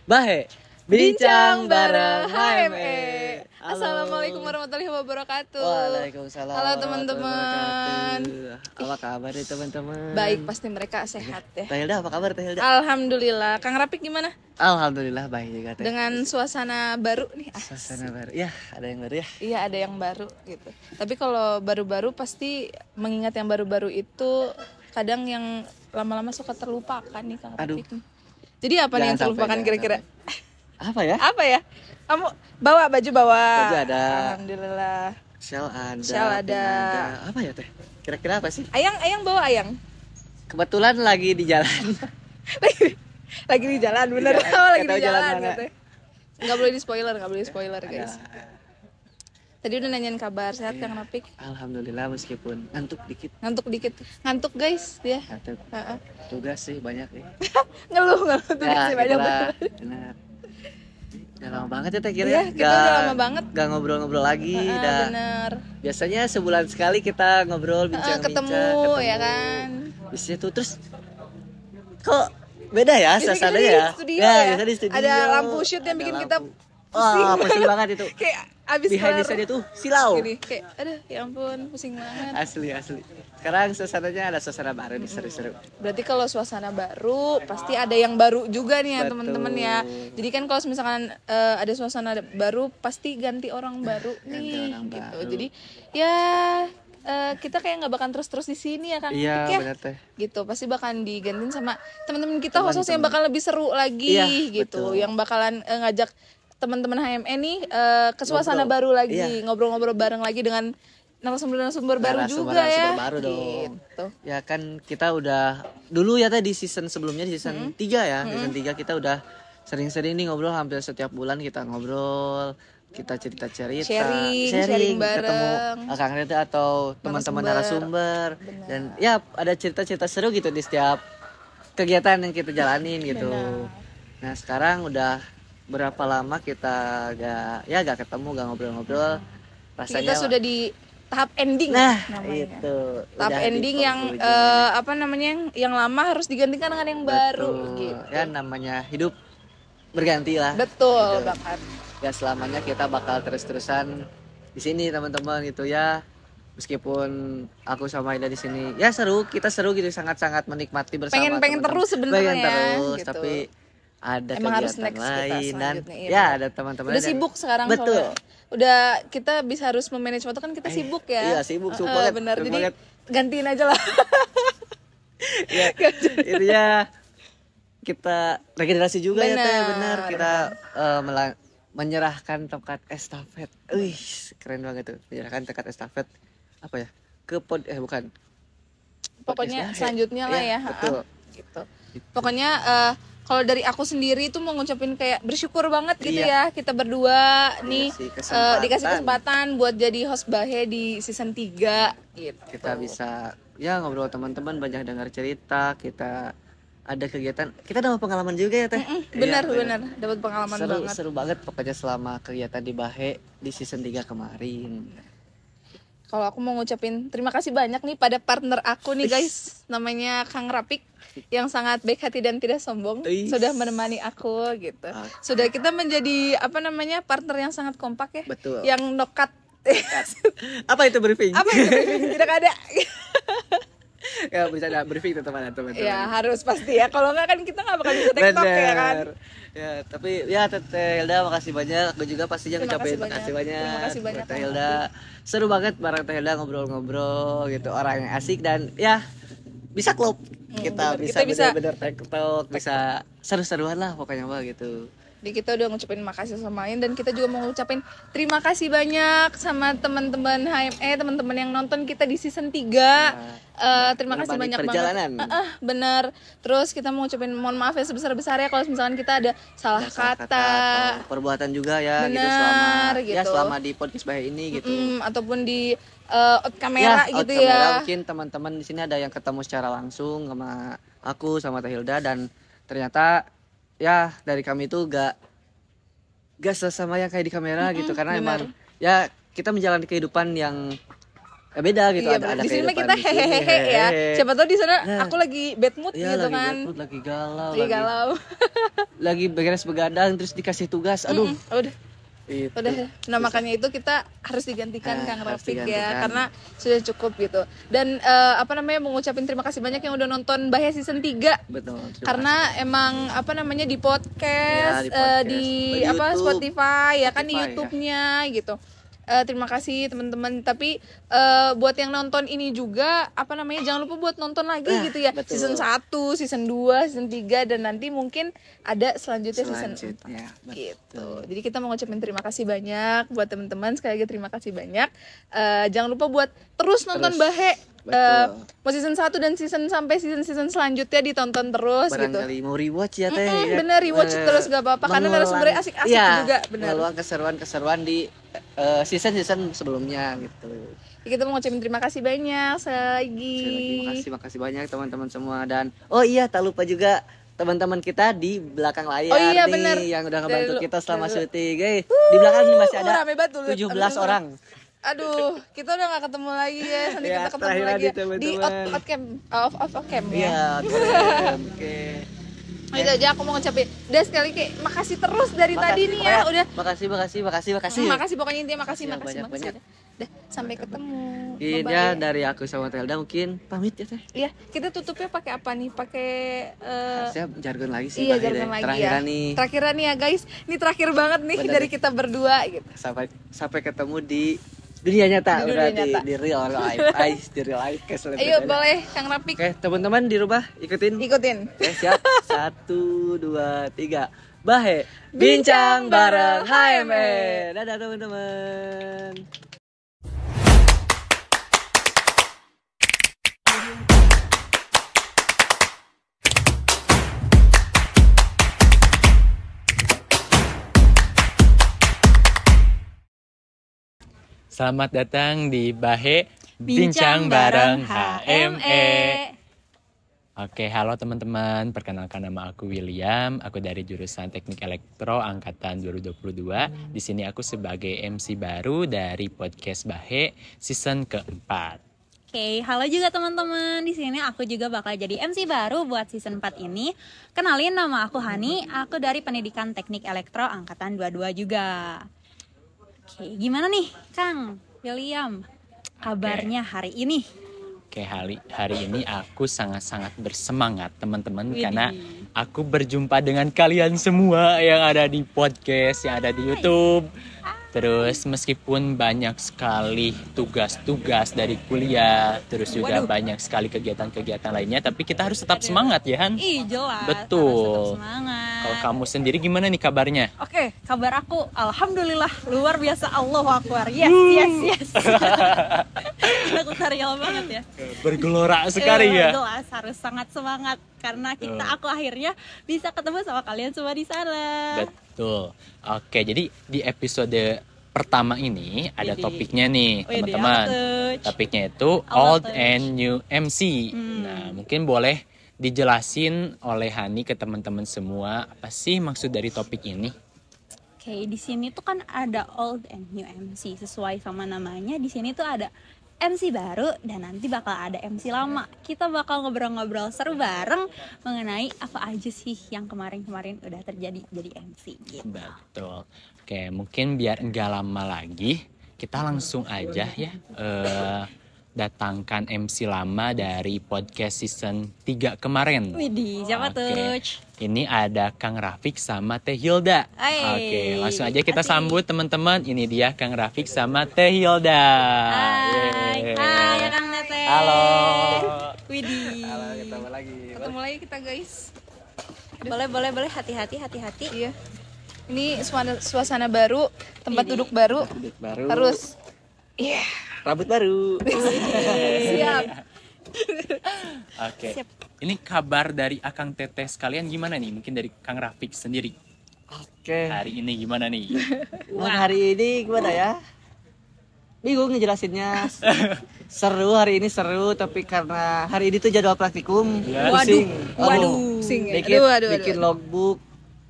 Bahe, bincang bareng HME. Assalamualaikum warahmatullahi wabarakatuh. Waalaikumsalam. Halo teman-teman. Apa kabar nih teman-teman? Baik, pasti mereka sehat ya. Teh Hilda, apa kabar Teh Hilda? Alhamdulillah. Kang Rapik gimana? Alhamdulillah baik juga Teh. Dengan suasana baru nih. Suasana baru. Ya, ada yang baru ya. Iya, ada yang baru gitu. Tapi kalau baru-baru pasti mengingat yang baru-baru itu kadang yang lama-lama suka terlupakan nih Kang Rapik. Aduh. Jadi apa nih yang Jangan terlupakan sampai, kira-kira? Apa ya? Apa ya? Kamu bawa baju bawa. Baju ada. Alhamdulillah. Shell ada. Shell ada. Apa ya Teh? Kira-kira apa sih? Ayang bawa ayang. Kebetulan lagi di jalan. lagi di jalan bener. Iya, Oh, lagi nggak di tahu jalan jalan mana. gitu. Nggak boleh di spoiler guys. Tadi udah nanyain kabar sehat Kang Rapik. Alhamdulillah meskipun ngantuk dikit. Ngantuk guys dia. Ngantuk. Tugas sih banyak nih. Ngeluh tuh sih banyak itulah. banget. Benar. Udah lama banget ya Teh Kira. Iya, kita udah lama banget. Gak ngobrol-ngobrol lagi. Bener. Biasanya sebulan sekali kita ngobrol bincang-bincang. Ketemu ya kan. Di situ terus kok beda ya suasananya ya? Studio ya. Biasa di studio. Ada lampu shoot yang bikin kita pusing. Wah, pusing banget itu. Kayak abis behind the scene itu silau. Gini, kayak aduh ya ampun pusing banget. Asli. Sekarang suasananya ada suasana baru nih, seru-seru. Berarti kalau suasana baru pasti ada yang baru juga nih ya Betul. teman-teman ya. Jadi kan kalau misalkan ada suasana baru pasti ganti orang baru nih orang gitu. baru. Jadi ya kita kayak nggak bakal terus-terus di sini ya Kang Iya, Pik ya. benar Teh. Gitu pasti bakalan digantiin sama teman-teman kita khusus yang bakal lebih seru lagi Iya, gitu. betul. Yang bakalan ngajak teman-teman HME nih ke suasana baru lagi, ngobrol-ngobrol bareng lagi dengan narasumber baru juga ya. Baru dong. Gitu. Ya kan kita udah dulu ya tadi season sebelumnya di season 3 ya. Season 3 kita udah sering-sering nih ngobrol hampir setiap bulan kita ngobrol, kita cerita-cerita, sharing ketemu bareng. Kang Reda atau teman-teman narasumber. Dan ya ada cerita-cerita seru gitu di setiap kegiatan yang kita jalanin gitu. Nah, sekarang udah berapa lama kita gak ketemu, gak ngobrol-ngobrol. Rasanya Kita sudah di tahap ending namanya. Itu Tahap udah ending yang yang lama harus digantikan dengan yang baru gitu. Ya namanya hidup berganti lah. Betul gitu. banget. Ya selamanya kita bakal terus-terusan di sini teman-teman gitu ya. Meskipun aku sama Ida di sini ya kita seru gitu, sangat-sangat menikmati bersama. Pengen terus sebenarnya. Pengen terus gitu. Tapi ada emang harus kegiatan next lain kita dan ya ada teman-teman udah sibuk sekarang. Betul. Soalnya. Udah kita harus memanage waktu kan kita sibuk ya. Iya sibuk banget. Benar. Jadi gantiin aja lah. Ya, intinya kita regenerasi juga ya Teh, benar. Kita menyerahkan tongkat estafet. Keren banget tuh. Menyerahkan tongkat estafet apa ya? Bukan. Pokoknya selanjutnya lah ya. Betul. Gitu. Pokoknya kalau dari aku sendiri tuh mau ngucapin kayak bersyukur banget gitu ya kita berdua nih dikasih kesempatan buat jadi host Bahe di season 3 gitu. Kita bisa ya ngobrol teman-teman, banyak dengar cerita, kita ada kegiatan, kita dapat pengalaman juga ya Teh. Benar dapat pengalaman banget. Seru banget pokoknya selama kegiatan di Bahe di season 3 kemarin. Kalau aku mau ngucapin terima kasih banyak nih pada partner aku nih guys, namanya Kang Rapik yang sangat baik hati dan tidak sombong, sudah menemani aku gitu. Sudah kita menjadi partner yang sangat kompak ya. Betul. Yang nokat. Apa itu briefing? Tidak ada. Ya bisa ada briefing teman-teman. Ya harus pasti ya. Kalau nggak kan kita nggak bakal bisa TikTok ya kan. Ya tapi ya Teh Hilda makasih banyak. Aku juga pastinya ngucapin makasih banyak. Terima kasih banyak Teh Hilda. Seru banget bareng Teh Hilda ngobrol-ngobrol gitu. Orang yang asik dan ya bisa klop. Kita bisa bener-bener TikTok, bisa seru-seruan lah pokoknya gitu. Jadi kita udah ngucapin makasih sama Ain, dan kita juga mau ngucapin terima kasih banyak sama teman-teman HME, teman-teman yang nonton kita di season 3. Terima kasih banyak perjalanan. banget. Bener. Terus kita mau ngucapin mohon maaf ya sebesar-besarnya kalau misalkan kita ada salah kata atau perbuatan juga ya. Bener, gitu selama di podcast Bahe ini gitu. Ataupun di out kamera ya, gitu out kamera, ya. mungkin teman-teman di sini ada yang ketemu secara langsung sama aku sama Teh Hilda, dan ternyata ya dari kami itu gak sesama yang kayak di kamera gitu, karena bener. emang ya kita menjalani kehidupan yang beda gitu. Iya, ada di sini kehidupan kita di sini, hehehe ya. Siapa tahu di sana Nah, aku lagi bad mood ya, gitu lagi kan. bad mood, lagi galau, Lagi galau. lagi beres begadang terus dikasih tugas. Aduh. Udah. Itu. Nah makanya itu kita harus digantikan Kang Rafiq ya, digantikan. karena sudah cukup gitu. Dan mengucapin terima kasih banyak yang udah nonton Bahe season 3. Betul. Karena emang di podcast, Ya, di YouTube. Spotify ya kan, di Spotify, YouTube-nya gitu. Terima kasih teman-teman. Tapi buat yang nonton ini juga jangan lupa buat nonton lagi gitu ya. Betul. Season 1, season 2, season 3, dan nanti mungkin ada selanjutnya season 4 gitu. Jadi kita mau ngucapin terima kasih banyak buat teman-teman. Sekali lagi terima kasih banyak. Jangan lupa buat terus nonton Bahe. Mau season 1 dan sampai season selanjutnya ditonton terus barangkali gitu. mau rewatch ya Teh. Ya. Bener, rewatch terus gak apa-apa karena narasumbernya asik-asik juga. Bener. Meluang keseruan di season sebelumnya gitu. Kita mau ngucapin terima kasih banyak lagi. Makasih banyak teman-teman semua, dan oh iya tak lupa juga teman-teman kita di belakang layar nih bener. yang udah ngebantu kita selama syuting. Di belakang ini masih ada rame banget tuh, 17 orang. Aduh, kita udah gak ketemu lagi ya. Nanti Ya, kita ketemu lagi ya. Di off cam ya. Iya, oke. Itu aja aku mau ngucapin. Udah sekali makasih terus dari tadi nih ya. Udah. Makasih. Makasih pokoknya intinya makasih. Banyak. Udah, sampai ketemu. Ini ya dari aku sama Telda mungkin pamit ya Teh. Iya, kita tutupnya pakai apa nih? Pakai Harusnya jargon lagi sih. Iya, jargon lagi Terakhiran ya. nih. Terakhiran nih ya guys. Ini terakhir banget nih Bener dari nih. kita berdua gitu. Sampai ketemu di dunia nyata, Di dunia berarti nyata. di real life. Di real life guys. Ayo boleh Kang Rafiq. Oke, teman-teman di rumah ikutin. Oke, siap. 1 2 3. Bahe bincang bareng HME. Dadah teman-teman. Selamat datang di Bahe Bincang Bareng HME. Oke, halo teman-teman. Perkenalkan nama aku William. Aku dari jurusan Teknik Elektro angkatan 2022. Di sini aku sebagai MC baru dari podcast Bahe season keempat. Oke, halo juga teman-teman. Di sini aku juga bakal jadi MC baru buat season 4 ini. Kenalin, nama aku Hani. Aku dari Pendidikan Teknik Elektro angkatan 22 juga. Oke, gimana nih Kang William kabarnya hari ini? Oke, hari ini aku sangat-sangat bersemangat teman-teman, karena aku berjumpa dengan kalian semua yang ada di podcast, yang ada di YouTube. Terus meskipun banyak sekali tugas-tugas dari kuliah, terus juga banyak sekali kegiatan-kegiatan lainnya, tapi kita harus tetap semangat ya Han? Ih, jelas. Betul. Harus tetap semangat. Kalau kamu sendiri gimana nih kabarnya? Oke, kabar aku alhamdulillah luar biasa, Allahu Akbar. Yes. Aku serial banget ya. Bergelora sekali ya. Jelas harus sangat semangat karena aku akhirnya bisa ketemu sama kalian semua di sana. Betul. Oke, jadi di episode pertama ini ada topiknya nih, teman-teman. Topiknya itu Old and New MC. Nah, mungkin boleh dijelasin oleh Hani ke teman-teman semua apa sih maksud dari topik ini? Oke, di sini tuh kan ada Old and New MC. Sesuai sama namanya, di sini tuh ada MC baru dan nanti bakal ada MC lama. Kita bakal ngobrol-ngobrol seru bareng mengenai apa aja sih yang kemarin-kemarin udah terjadi jadi MC gitu. Betul. Oke, mungkin biar enggak lama lagi, kita langsung aja ya datangkan MC lama dari podcast season 3 kemarin. Widih, siapa tuh? Ini ada Kang Rafiq sama Teh Hilda. Oke, langsung aja kita sambut teman-teman. Ini dia Kang Rafiq sama Teh Hilda. Hai Kang Teh. Halo. Widih. Halo, ketemu lagi Ketemu lagi kita guys. Boleh, hati-hati. Iya. Ini suasana baru, tempat duduk baru, harus rambut baru. siap. Oke. Ini kabar dari Akang Teteh sekalian gimana nih? Mungkin dari Kang Rafiq sendiri. Oke. Hari ini gimana nih? Hari ini gimana ya? Bingung ngejelasinnya. Seru, hari ini seru, tapi karena hari ini tuh jadwal praktikum. Pusing. Waduh, pusing ya. Bikin logbook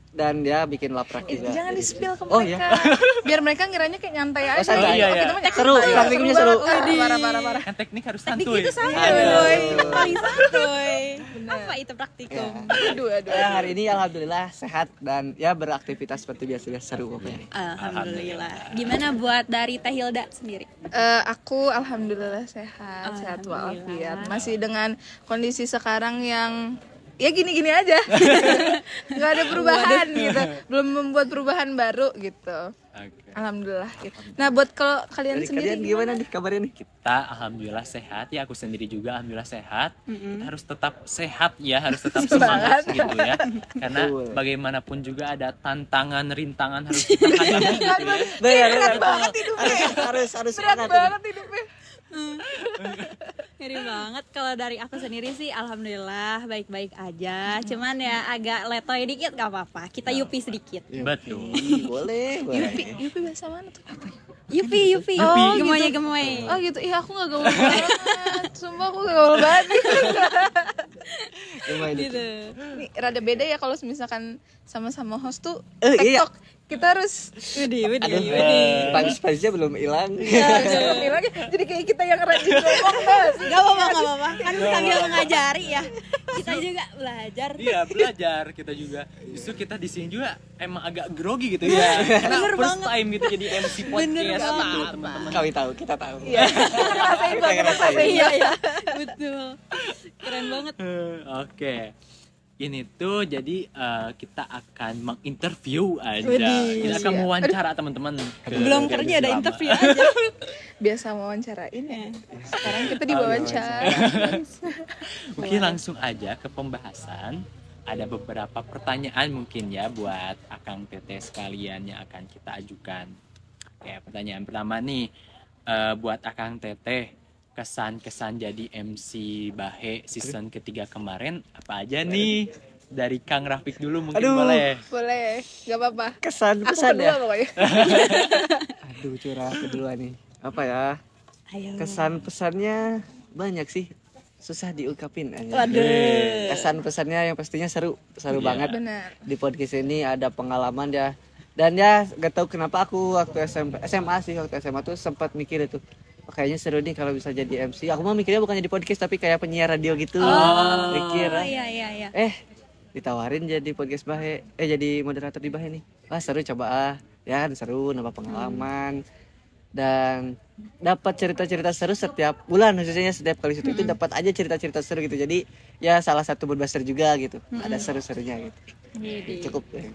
dan dia bikin laprak juga. Jangan di-spill ke Oh, mereka. Biar mereka ngiranya kayak nyantai aja. santai. Oh, kita mah Seru, praktikumnya seru. Parah. Kan teknik harus Teknik santuy. itu santuy, paling santuy. Apa itu praktikum? Aduh. Hari ini alhamdulillah sehat dan ya beraktivitas seperti biasa seru pokoknya. Alhamdulillah. Gimana buat dari Teh Hilda sendiri? Aku alhamdulillah sehat walafiat. Masih dengan kondisi sekarang yang ya gini-gini aja. Nggak ada perubahan gitu. Belum membuat perubahan baru gitu. Oke. Alhamdulillah gitu. Nah, buat kalau kalian Dari sendiri kalian gimana nih kabarnya nih? Kita alhamdulillah sehat ya, aku sendiri juga alhamdulillah sehat. Kita harus tetap sehat ya, harus tetap semangat gitu ya. Karena bagaimanapun juga ada tantangan, rintangan harus kita hadapi gitu ya. Berat banget hidupnya. Harus berat semangat. banget hidupnya. Ngeri banget. Kalau dari aku sendiri sih alhamdulillah baik-baik aja. Cuman ya agak letoy dikit gak apa-apa. Kita yupi sedikit. Betul. Boleh. Yupi bahasa mana tuh? Yupi. Oh, Gemoy. Oh gitu. Iya, aku gak gaul banget. Sumpah aku gak gaul banget. Gitu. Nih, rada beda ya kalau misalkan sama-sama host tuh Iya. TikTok. Kita harus Panis-panisnya belum hilang. jadi kayak kita yang rajin ngomong guys. Gak apa-apa. Kan sambil mengajari ya. Kita juga belajar. Iya, belajar kita juga. Justru kita di sini juga emang agak grogi gitu ya. Karena first time gitu jadi MC podcast gitu, teman-teman. Kami tahu, kita tahu. Iya. Kita ngerasain. Iya. Betul. Keren banget. Oke. Ini tuh jadi kita akan menginterview aja. Kita akan mewawancara teman-teman. Belum kerja ada interview aja. Biasa wawancarain ya. Sekarang kita diwawancara. Mungkin langsung aja ke pembahasan. Ada beberapa pertanyaan mungkin ya buat Akang Teteh sekalian yang akan kita ajukan. Oke, pertanyaan pertama nih buat Akang Teteh. Kesan-kesan jadi MC Bahe season ketiga kemarin apa aja nih? Dari Kang Rafiq dulu mungkin boleh. Boleh, gak apa-apa. Kesan Aku kedua ya. pokoknya. Aduh, curah kedua nih. Apa ya? Ayo. Kesan pesannya banyak sih. Susah diungkapin aja. Waduh. Kesan pesannya yang pastinya seru banget. Benar. Di podcast ini ada pengalaman ya. Dan ya gak tahu kenapa aku waktu SMA tuh sempat mikir itu. Oh, kayaknya seru nih kalau bisa jadi MC. Aku mah mikirnya bukan jadi podcast tapi kayak penyiar radio gitu. Mikir. Iya. Ditawarin jadi podcast Bahe. Jadi moderator di Bahe nih. Wah, seru coba Ya, seru, nambah pengalaman. Dan dapat cerita-cerita seru setiap bulan, khususnya setiap kali itu dapat aja cerita-cerita seru gitu. Jadi ya salah satu podcaster juga gitu. Ada seru-serunya gitu. Cukup ya.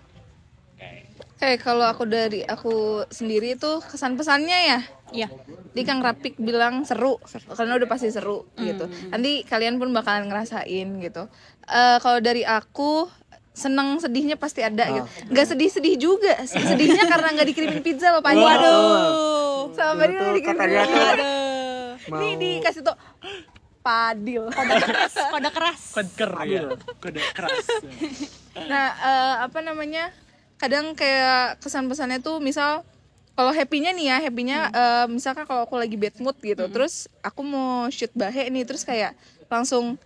Kalau dari aku sendiri itu kesan pesannya ya. Iya. Di Kang Rafiq bilang seru, karena udah pasti seru gitu. Nanti kalian pun bakalan ngerasain gitu. Kalau dari aku seneng sedihnya pasti ada gitu. Nggak sedih-sedih juga. Sedihnya karena nggak dikirimin pizza loh, Pak. Waduh. Sama Mbak Dina dikirimin. Waduh. Nih dikasih tuh Padil. Kode keras. Kode keras. Nah, kadang kayak kesan pesannya tuh misal kalau happy-nya nih ya, misalkan kalau aku lagi bad mood gitu, terus aku mau shoot Bahe nih, terus kayak langsung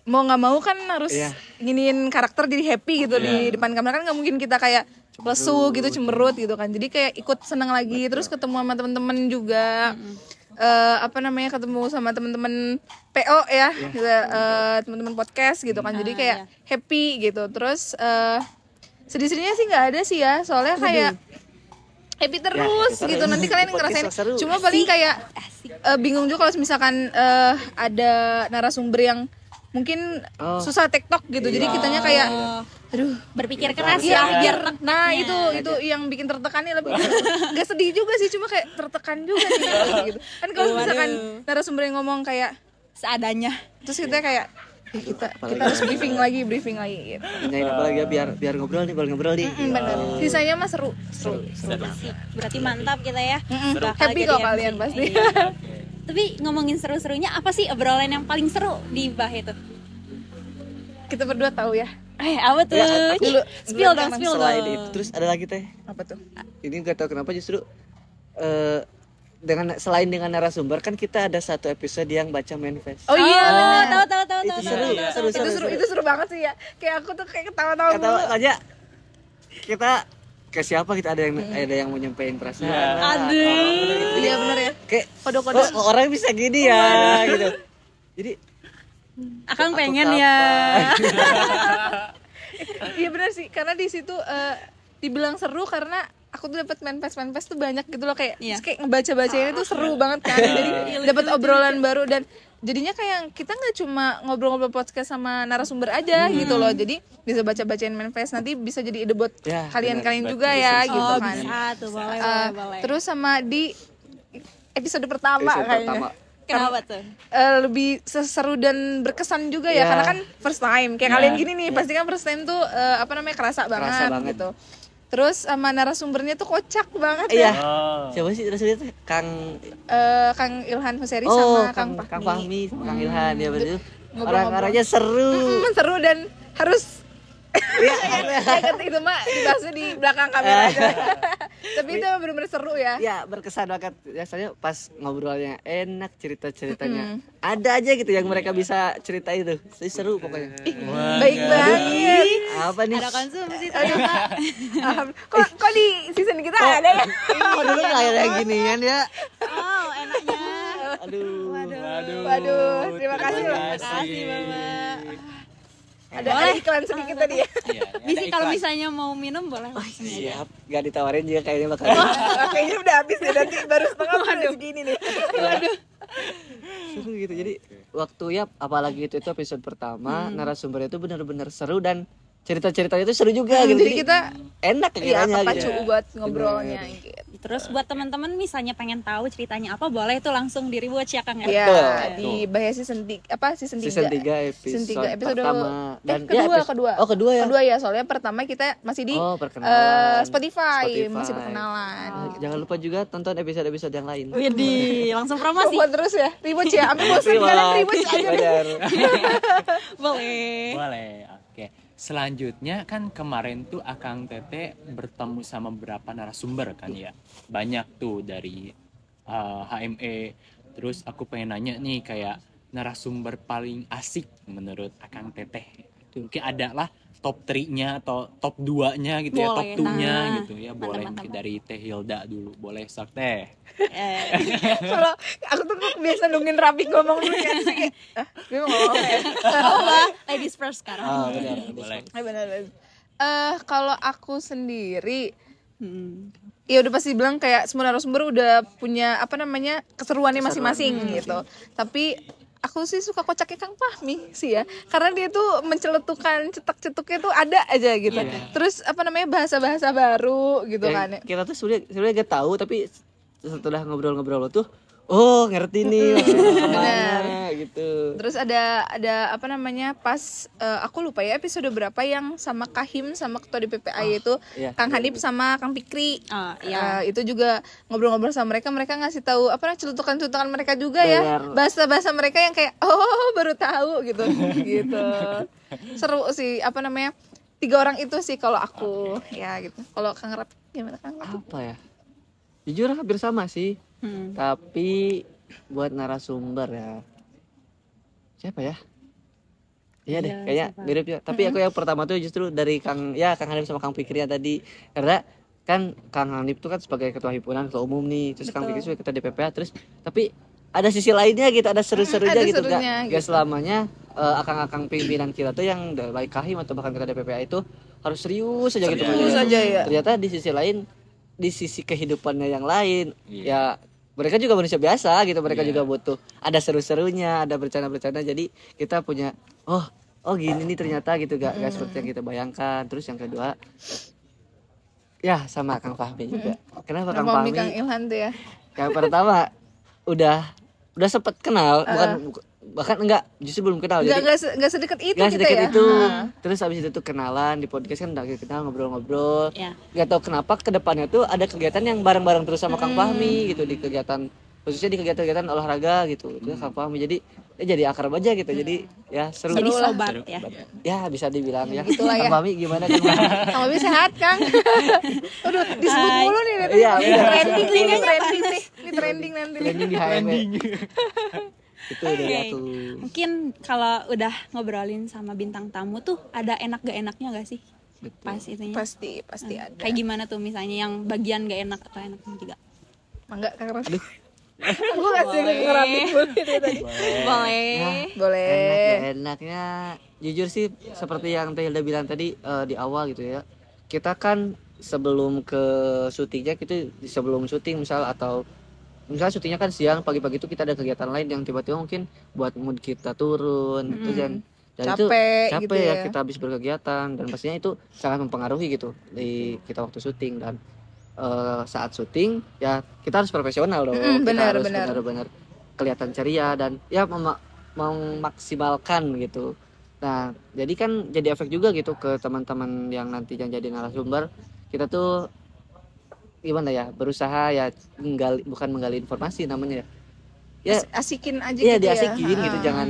mau nggak mau kan harus nginiin karakter jadi happy gitu di depan kamera, kan nggak mungkin kita kayak lesu gitu, cemberut gitu kan, jadi kayak ikut senang lagi. Terus ketemu sama teman-teman juga, ketemu sama teman-teman PO ya, teman-teman podcast gitu kan, jadi kayak happy gitu. Terus sedih-sedihnya sih nggak ada sih ya, soalnya kayak happy terus gitu. Nanti kalian ngerasain. Cuma paling kayak bingung juga kalau misalkan ada narasumber yang mungkin susah TikTok gitu. Jadi kitanya kayak aduh, berpikir keras ya biar itu yang bikin tertekannya lebih. Gak sedih juga sih, cuma kayak tertekan juga nih gitu. Kan kalau misalkan narasumber yang ngomong kayak seadanya, terus kita kayak kita harus briefing lagi gitu. Nanyain apa lagi ya biar ngobrol nih, Bener. Sisanya mah seru. Asik. Berarti mantap kita ya. Bakal Happy jadi kok MC. kalian pasti. Tapi ngomongin seru-serunya, apa sih obrolan yang paling seru di Bah itu? Kita berdua tahu ya. Apa tuh? Ya, dulu Spill dong. Selain itu terus ada lagi teh. Apa tuh? Ini gak tahu kenapa justru selain dengan narasumber kan kita ada satu episode yang baca manifest. Oh iya, benar. Tahu. Itu seru. Itu seru banget sih ya. Kayak aku tuh kayak ketawa-tawa Kata mulu. aja kita ke siapa kita ada yang mau nyampein perasaan. Aduh. Iya benar ya. Kayak Kode-kode. oh, orang bisa gini ya gitu. Jadi Akang aku pengen kapan? ya. Iya benar sih, karena di situ dibilang seru karena aku tuh dapat manifest tuh banyak gitu loh kayak Iya. terus kayak ngebaca-bacainnya tuh seru banget kan. Jadi dapat obrolan baru dan jadinya kayak kita nggak cuma ngobrol-ngobrol podcast sama narasumber aja gitu loh. Jadi bisa baca-bacain manifest, nanti bisa jadi ide buat Ya, kalian-kalian benar. juga ya gitu kan. Bisa tuh, boleh. Terus sama di episode pertama Episode kayaknya. pertama. Kenapa tuh? Lebih seru dan berkesan juga ya Ya. karena kan first time kayak Ya. kalian gini nih pasti kan first time tuh kerasa banget banget. gitu. Terus sama narasumbernya tuh kocak banget Iya. ya. Siapa sih rasanya teh? Kang Ilhan Huseri Oh, sama Kang Fahmi sama Kang Ilhan ya betul. Ngobrol-ngobrol. Orang-orangnya seru. Seru dan harus Iya. ya, itu mah dibahasnya di belakang kamera aja. Tapi itu emang bener-bener seru ya. Ya berkesan banget. Biasanya pas ngobrolnya enak, cerita-ceritanya ada aja gitu yang mereka bisa cerita itu. Jadi seru pokoknya. Baik banget. Apa nih? Ada konsumsi ternyata. Kok di season kita ada ya? Kok dulu nggak ada yang ginian ya? Oh, enaknya. Aduh. Waduh, terima kasih loh. Makasih, Bapak. Ada iklan sedikit tadi ya. Bisa kalau misalnya mau minum boleh langsung aja. Siap. Gak ditawarin juga kayaknya bakal. Kayaknya udah habis deh nanti baru setengah udah segini nih. Seru gitu. Jadi waktu ya apalagi itu episode pertama narasumber itu benar-benar seru dan cerita-ceritanya itu seru juga gitu. Jadi kita enak ya kiranya kepacu gitu. buat ngobrolnya gitu. Terus buat teman-teman misalnya pengen tahu ceritanya apa, boleh tuh langsung di rewatch ya Kang ya. Ya, Betul. di Bahaya season 3 season 3. Season 3 episode pertama dan kedua. Oh, kedua ya. Kedua ya, soalnya pertama kita masih di perkenalan. Spotify, masih perkenalan. Jangan lupa juga tonton episode-episode yang lain. Widih, langsung promosi. Buat terus ya, rewatch ya. Ambil bosan kalian rewatch aja deh. Benar. Boleh. Boleh. Oke. Selanjutnya kan kemarin tuh Akang Tete bertemu sama beberapa narasumber kan ya. Banyak tuh dari HME. Terus aku pengen nanya nih kayak narasumber paling asik menurut Akang Teteh. Mungkin ada lah top 3-nya atau top 2-nya gitu ya, top Boleh, 2-nya nah. gitu ya. Boleh Mantap, mungkin dari Teh Hilda dulu. Boleh sok Teh. Kalau aku tuh biasa nungguin Rapi ngomong dulu ya. Terus kayak, gue mau ngomong ya. Apa? Ladies first sekarang. Oh, benar. Boleh. Benar. Kalau aku sendiri ya udah pasti bilang kayak semua narasumber udah punya keseruannya masing-masing gitu. Tapi aku sih suka kocaknya Kang Fahmi sih ya, karena dia tuh menceletukan cetak-cetuknya tuh ada aja gitu. Terus bahasa-bahasa baru gitu kan. Kita tuh sebenarnya gak tahu tapi setelah ngobrol-ngobrol tuh ngerti nih Benar. gitu. Terus ada pas aku lupa ya episode berapa yang sama Kahim sama ketua DPPI itu iya. Kang Hanif sama Kang Fikri. Iya. Itu juga ngobrol-ngobrol sama mereka ngasih tahu celutukan-celutukan mereka juga ya. Benar. Bahasa-bahasa mereka yang kayak baru tahu gitu. Gitu. Seru sih 3 orang itu sih kalau aku ya gitu. Kalau Kang Rap gimana Kang Rap? Apa ya? Jujur hampir sama sih. Tapi buat narasumber ya. Siapa ya? Iya deh, kayaknya mirip ya. Tapi aku yang pertama tuh justru dari Kang Hanif sama Kang Fikri ya tadi. Karena kan Kang Hanif tuh kan sebagai ketua himpunan, ketua umum nih. Terus Kang Fikri sebagai ketua DPPA. Terus tapi ada sisi lainnya gitu, ada seru-serunya ada gitu. serunya Gak selamanya akang-akang pimpinan kita tuh yang baik Kahim atau bahkan ketua DPPA itu harus serius aja gitu. Serius aja ya. Ternyata di sisi lain, di sisi kehidupannya yang lain ya mereka juga manusia biasa gitu, mereka juga butuh ada seru-serunya, ada bercanda-bercanda, jadi kita punya gini nih ternyata gitu, gak seperti yang kita bayangkan. Terus yang kedua ya sama Kang Fahmi juga. Kenapa Kang Fahmi? Kang Ilhan tuh ya. Yang pertama udah sempet kenal, bahkan enggak, justru belum kenal. Enggak sedekat itu gak kita sedekat ya. itu. Terus habis itu tuh kenalan di podcast kan udah kenal ngobrol-ngobrol. Gak tahu kenapa kedepannya tuh ada kegiatan yang bareng-bareng terus sama Kang Fahmi gitu, di kegiatan khususnya di kegiatan olahraga gitu. Itu Kang Fahmi jadi akrab aja gitu. Jadi ya seru. Jadi lah. sobat seru. ya. Ya bisa dibilang ya. Itulah Kang ya. Fahmi gimana Kang Fahmi? Kang Fahmi sehat, Kang. Aduh, disebut mulu nih nanti. Iya, Trending nih, ini trending nih. Ini trending nanti. Trending di HM. Itu dari Oke. aku. Mungkin kalau udah ngobrolin sama bintang tamu tuh ada enak gak enaknya gak sih? Betul. Pas itunya. Pasti ada. Kayak gimana tuh misalnya yang bagian gak enak atau enaknya juga? Mangga Kang Rafi. Aku kasih ke Kang Rafi boleh dari tadi. Boleh. Enaknya jujur sih seperti yang Teh Hilda bilang tadi di awal gitu ya. Kita kan sebelum ke syutingnya sebelum syuting misalnya syutingnya kan siang, pagi-pagi itu kita ada kegiatan lain yang tiba-tiba mungkin buat mood kita turun gitu dan Capek itu gitu capek ya. ya kita habis berkegiatan dan pastinya itu sangat mempengaruhi gitu di kita waktu syuting dan saat syuting ya kita harus profesional dong. Kita benar, harus benar. benar-benar kelihatan ceria dan ya memaksimalkan gitu. Nah, jadi kan jadi efek juga gitu ke teman-teman yang nanti yang jadi narasumber. Kita tuh gimana ya, berusaha ya bukan menggali informasi namanya ya. Asikin aja Iya, gitu ya. diasikin gitu, jangan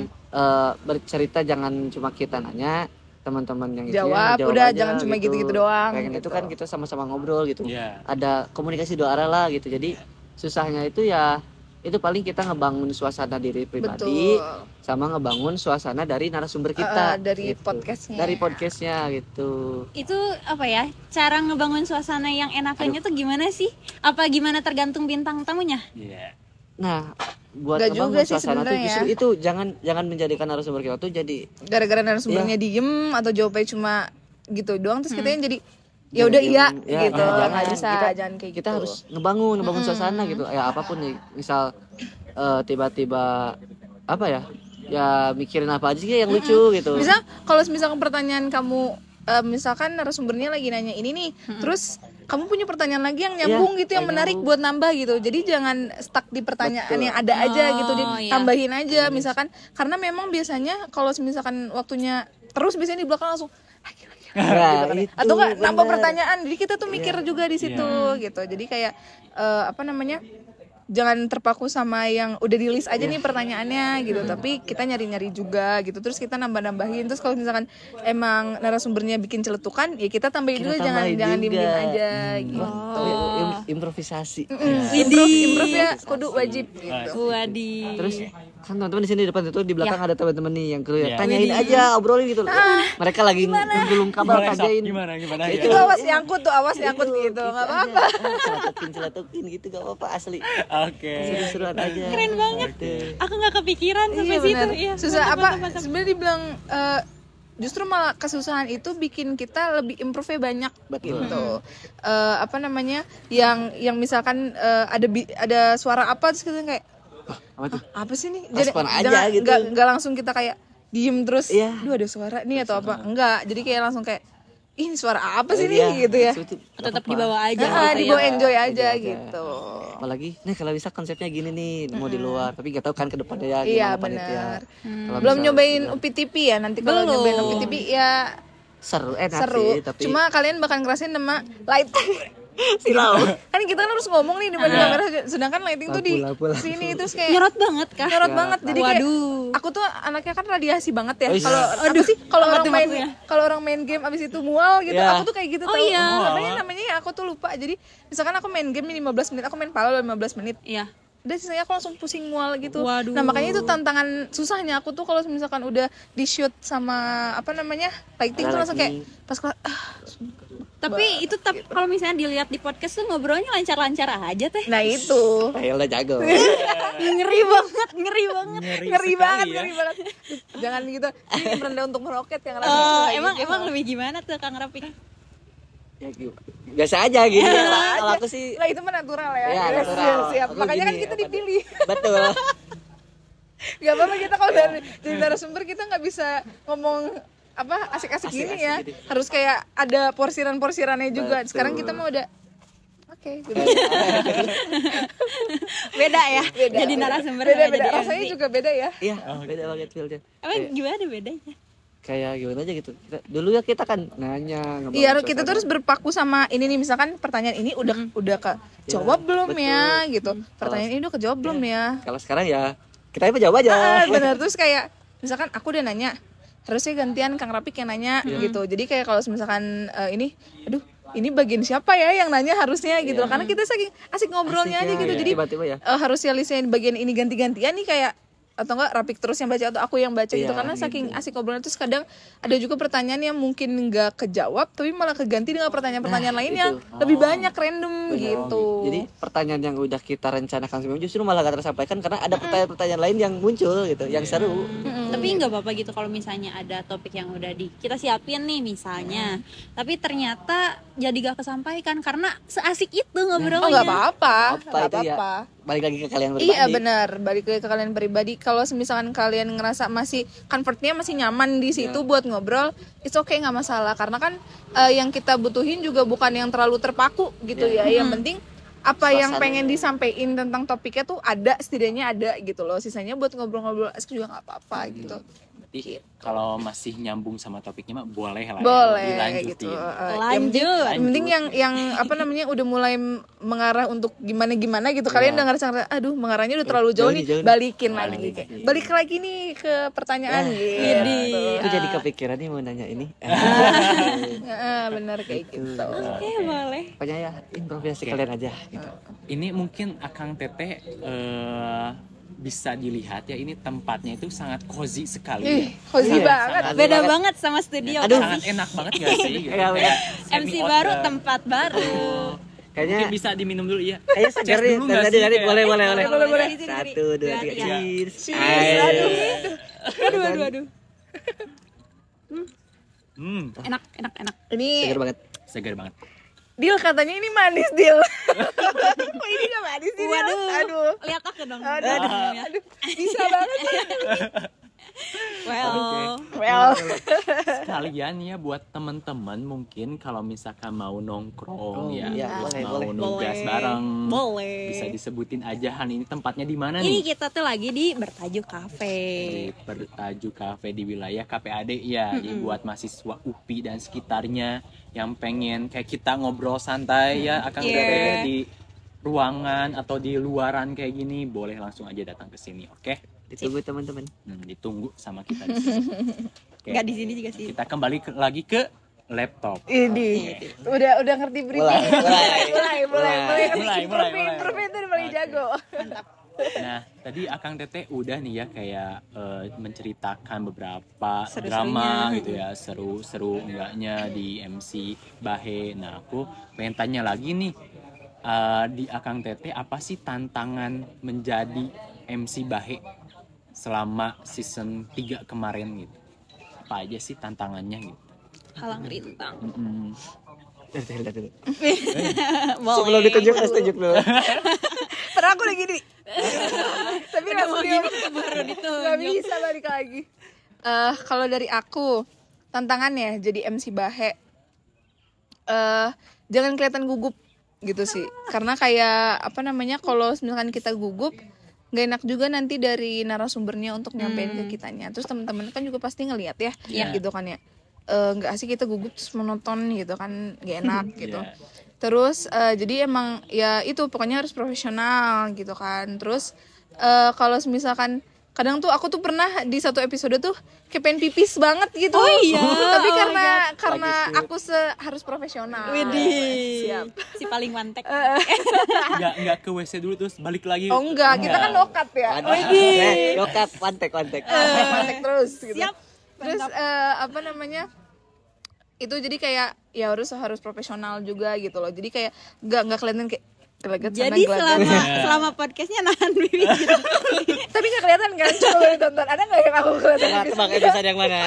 bercerita, jangan cuma kita nanya, teman-teman yang Jawab, jawab udah aja, jangan cuma gitu-gitu doang. Pengen gitu. itu kan kita sama-sama ngobrol gitu. Iya. Ada komunikasi dua arah lah gitu. Jadi susahnya itu ya itu paling kita ngebangun suasana diri pribadi Betul. sama ngebangun suasana dari narasumber kita dari gitu. podcastnya. Dari podcastnya gitu. Itu apa ya, cara ngebangun suasana yang enaknya tuh gimana sih? Apa gimana tergantung bintang tamunya? Iya. Nah, buat Nggak ngebangun juga sih suasana tuh sebenarnya justru ya. itu jangan menjadikan narasumber kita tuh jadi Gara-gara narasumbernya diem atau jawabnya cuma gitu doang terus kita yang jadi ya udah diem, iya ya, gitu. jangan. Nggak bisa, Kita- jangan kayak kita gitu. harus ngebangun suasana gitu ya, apapun nih, misal tiba-tiba apa ya mikirin apa aja sih yang lucu gitu. Misal kalau misalkan pertanyaan kamu misalkan narasumbernya lagi nanya ini nih, terus kamu punya pertanyaan lagi yang nyambung gitu, yang menarik buat nambah gitu. Jadi jangan stuck di pertanyaan Betul. yang ada aja gitu, iya. tambahin aja misalkan. Karena memang biasanya kalau misalkan waktunya terus biasanya di belakang langsung Nah, itu atau enggak nambah bener. pertanyaan. Jadi kita tuh mikir juga di situ gitu. Jadi kayak apa namanya? Jangan terpaku sama yang udah di list aja nih pertanyaannya gitu, tapi kita nyari-nyari juga gitu, terus kita nambah-nambahin. Terus kalau misalkan emang narasumbernya bikin celetukan, ya kita tambahin Kita juga, tambahin jangan juga. diem-diem aja gitu. Improvisasi. Improve ya kudu wajib gitu. Wadi. Terus kan teman-teman di sini depan itu di belakang ada teman-teman nih yang Iya. tanyain aja, obrolin gitu. Mereka lagi belum kabar tanyain. Gimana Itu awas nyangkut tuh, awas nyangkut gitu, nggak apa-apa. Celatukin gitu gak apa-apa, asli. Oke. Seru-seruan aja. Keren banget. Gitu. Aku nggak kepikiran sampai Iya situ. benar. Iya. Susah mantap, apa? mantap, mantap. Sebenarnya dibilang justru malah kesusahan itu bikin kita lebih improve banyak gitu. Apa namanya? Yang misalkan ada suara apa terus kita kayak Apa tuh? apa sih nih? Respon aja jangan- gitu. nggak langsung kita kayak diem terus. Iya. Duh ada suara nih atau apa? Enggak. Jadi kayak langsung kayak ini suara apa sih Iya, nih gitu ya? itu gak Tetap apa-apa. dibawa aja. Nah, gitu dibawa ya. enjoy aja Aja. gitu. Apalagi, nih kalau bisa konsepnya gini nih, mau di luar, tapi gak tahu kan ke depannya ya Iya gimana panitia. benar. Kalau Belum bisa- nyobain UPI TV ya, nanti kalau Belum. nyobain UPI TV ya seru, enak seru. sih, tapi Cuma kalian bakal ngerasain sama lighting. silau. Kan kita kan harus ngomong nih depan kamera, sedangkan lighting tuh di Lampu. sini terus kayak Nyorot banget kah? nyorot banget. Jadi kayak Waduh. aku tuh anaknya kan radiasi banget ya. Oh, iya. Kalau apa sih kalau Apa orang tuh main maksudnya? kalau orang main game abis itu mual gitu, Iya. aku tuh kayak gitu Oh, tau. iya. Namanya ya aku tuh lupa. Jadi misalkan aku main game 15 menit, aku main pala 15 menit. Iya. Udah sisanya aku langsung pusing mual gitu. Waduh. Nah makanya itu tantangan susahnya aku tuh kalau misalkan udah di shoot sama apa namanya lighting tuh langsung kayak pas kelar Tapi itu kalau misalnya dilihat di podcast tuh ngobrolnya lancar-lancar aja teh. nah itu Ayolah jago. Ngeri banget, ngeri banget. ngeri banget, ya. ngeri banget. Jangan gitu. Ini merendah untuk meroket yang Emang lebih gimana tuh Kang Rapik? Ya, biasa aja gitu. Kalau aku sih lah itu mah natural ya. Iya, Yes, natural. siap. Aku Makanya kan gini, kita apa dipilih. betul. Gak apa-apa kita kalau dari narasumber kita nggak bisa ngomong apa asik-asik gini Asik-asik ya. gitu. Harus kayak ada porsiran-porsirannya juga. Sekarang kita mau udah oke. Gitu. Beda ya. Beda, jadi beda. narasumber Beda, sama beda. jadi Rasanya MC. juga beda ya. Iya, beda banget feel-nya. Emang gimana bedanya? Kayak gimana aja gitu. Dulu ya kita kan nanya, Iya, kita tuh harus berpaku sama ini nih, misalkan pertanyaan ini udah kejawab belum betul. ya gitu. Pertanyaan ini udah kejawab belum ya? Kalau sekarang ya kita aja jawab aja. Benar, terus kayak misalkan aku udah nanya, harusnya gantian Kang Rapik yang nanya gitu. Jadi kayak kalau misalkan ini bagian siapa ya yang nanya harusnya gitu loh. Karena kita saking asik ngobrolnya aja gitu. Ya, Jadi tiba-tiba ya. harusnya listenin bagian ini ganti-gantian nih kayak atau enggak Rapik terus yang baca atau aku yang baca gitu, karena saking asik ngobrolnya. Terus kadang ada juga pertanyaan yang mungkin nggak kejawab tapi malah keganti dengan pertanyaan-pertanyaan lain yang lebih banyak random gitu. Jadi pertanyaan yang udah kita rencanakan sebelumnya justru malah gak tersampaikan karena ada pertanyaan-pertanyaan lain yang muncul gitu, yang seru. Tapi nggak apa-apa gitu kalau misalnya ada topik yang udah kita siapin nih misalnya, tapi ternyata jadi gak kesampaikan karena seasik itu ngobrolnya. Nggak apa-apa, Apa nggak itu ya? apa-apa. Balik lagi ke kalian pribadi. Iya benar, balik ke kalian pribadi. Kalau misalkan kalian ngerasa masih comfortnya masih nyaman di situ buat ngobrol, it's okay, nggak masalah. Karena kan yang kita butuhin juga bukan yang terlalu terpaku gitu ya. Yang penting apa yang pengen disampaikan tentang topiknya tuh ada, setidaknya ada gitu loh. Sisanya buat ngobrol-ngobrol asik juga nggak apa-apa gitu. Berarti kalau masih nyambung sama topiknya mah boleh lah. Boleh dilanjutin. gitu. Lanjut. Yang penting yang apa namanya udah mulai mengarah untuk gimana gitu. Kalian udah ngerasa aduh mengarahnya udah terlalu jauh nih, balikin lagi. Kayak, balik lagi nih ke pertanyaan gitu. Aku jadi kepikiran nih mau nanya ini. Bener kayak gitu. Oke, boleh. Pokoknya ya improvisasi kalian aja gitu. Ini mungkin Akang Teteh bisa dilihat ya, ini tempatnya itu sangat cozy sekali. Cozy banget. Beda banget sama studio. Sangat enak banget gak sih? Gitu. Iya, bener. MC baru, tempat baru. Kayaknya Mungkin bisa diminum dulu ya. kayaknya segar Cheers nih. dulu nggak Tadi sih? boleh. Boleh. 1, 2, 3, cheers. Aduh. Enak. Ini Segar banget. Segar banget. Dil katanya ini manis, Dil. Kok ini gak manis sih, Dil? Waduh. Aduh. Lihat aku dong. Aduh. Bisa banget. Well. Sekalian ya buat teman-teman mungkin kalau misalkan mau nongkrong iya, mau boleh. nugas bareng. Boleh. Bisa disebutin aja Han, ini tempatnya di mana Ini nih? kita tuh lagi di Bertajuk Cafe. Di Bertajuk Cafe di wilayah KPAD ya. Jadi buat mahasiswa UPI dan sekitarnya yang pengen kayak kita ngobrol santai ya, akan berada di ruangan atau di luaran kayak gini, boleh langsung aja datang ke sini, oke? Ditunggu teman-teman. Ditunggu sama kita di sini. Oke. Nggak di sini juga sih. Kita kembali lagi ke laptop. Ini. Udah ngerti briefing. Mulai. Improve itu udah paling jago. Nah, tadi Akang Teteh udah nih ya kayak menceritakan beberapa Seru-serunya. drama gitu ya, seru-seru enggaknya di MC Bahe. Nah, aku pengen tanya lagi nih, di Akang Teteh apa sih tantangan menjadi MC Bahe selama season 3 kemarin gitu? Apa aja sih tantangannya gitu? Halang rintang. Sebelum ditunjuk, harus tunjuk dulu. Padahal aku udah gini. Tapi langsung dia Baru gak ditunjuk. bisa balik lagi. Kalau dari aku tantangannya jadi MC Bahe, jangan kelihatan gugup gitu sih. Karena kayak apa namanya, kalau misalkan kita gugup, nggak enak juga nanti dari narasumbernya untuk nyampein ke kitanya. Terus teman-teman kan juga pasti ngelihat ya, gitu kan ya. Nggak asik kita gugup terus menonton gitu kan, nggak enak gitu. Terus jadi emang ya itu pokoknya harus profesional gitu kan. Terus kalau misalkan kadang tuh aku tuh pernah di satu episode tuh kayak pengen pipis banget gitu. Oh iya. Tapi karena aku harus profesional. Widih. Siap. Si paling mantek. Nggak ke WC dulu terus balik lagi. Oh enggak, kita kan lokat ya. Yokat, kontek. Mantek terus gitu. Siap. Terus apa namanya? Itu jadi kayak ya harus profesional juga gitu loh. Jadi kayak nggak kelihatan kayak gelagat sana Jadi gelagat. selama podcastnya nahan bibir gitu. Tapi nggak kelihatan kan? Coba ditonton. Ada nggak yang aku kelihatan? Tebak episode yang mana?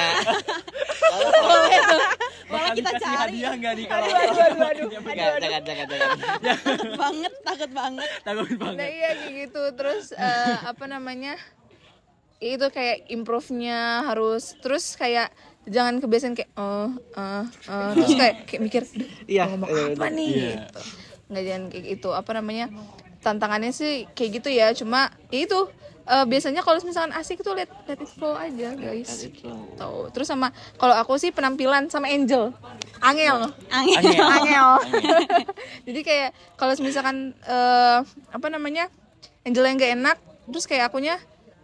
Boleh tuh. Malah Bakal kita dikasih cari. hadiah nggak nih kalau Jangan. Takut banget. takut banget. Nah iya kayak gitu. Terus apa namanya? Itu kayak improve-nya harus, terus kayak jangan kebiasaan kayak terus kayak mikir Iya, ngomong apa nih gitu. nggak jangan kayak gitu. Apa namanya, tantangannya sih kayak gitu ya, cuma ya itu biasanya kalau misalkan asik tuh let it flow aja guys. Tuh. Terus sama kalau aku sih penampilan sama Angel. Angel. Jadi kayak kalau misalkan apa namanya, Angel yang gak enak, terus kayak akunya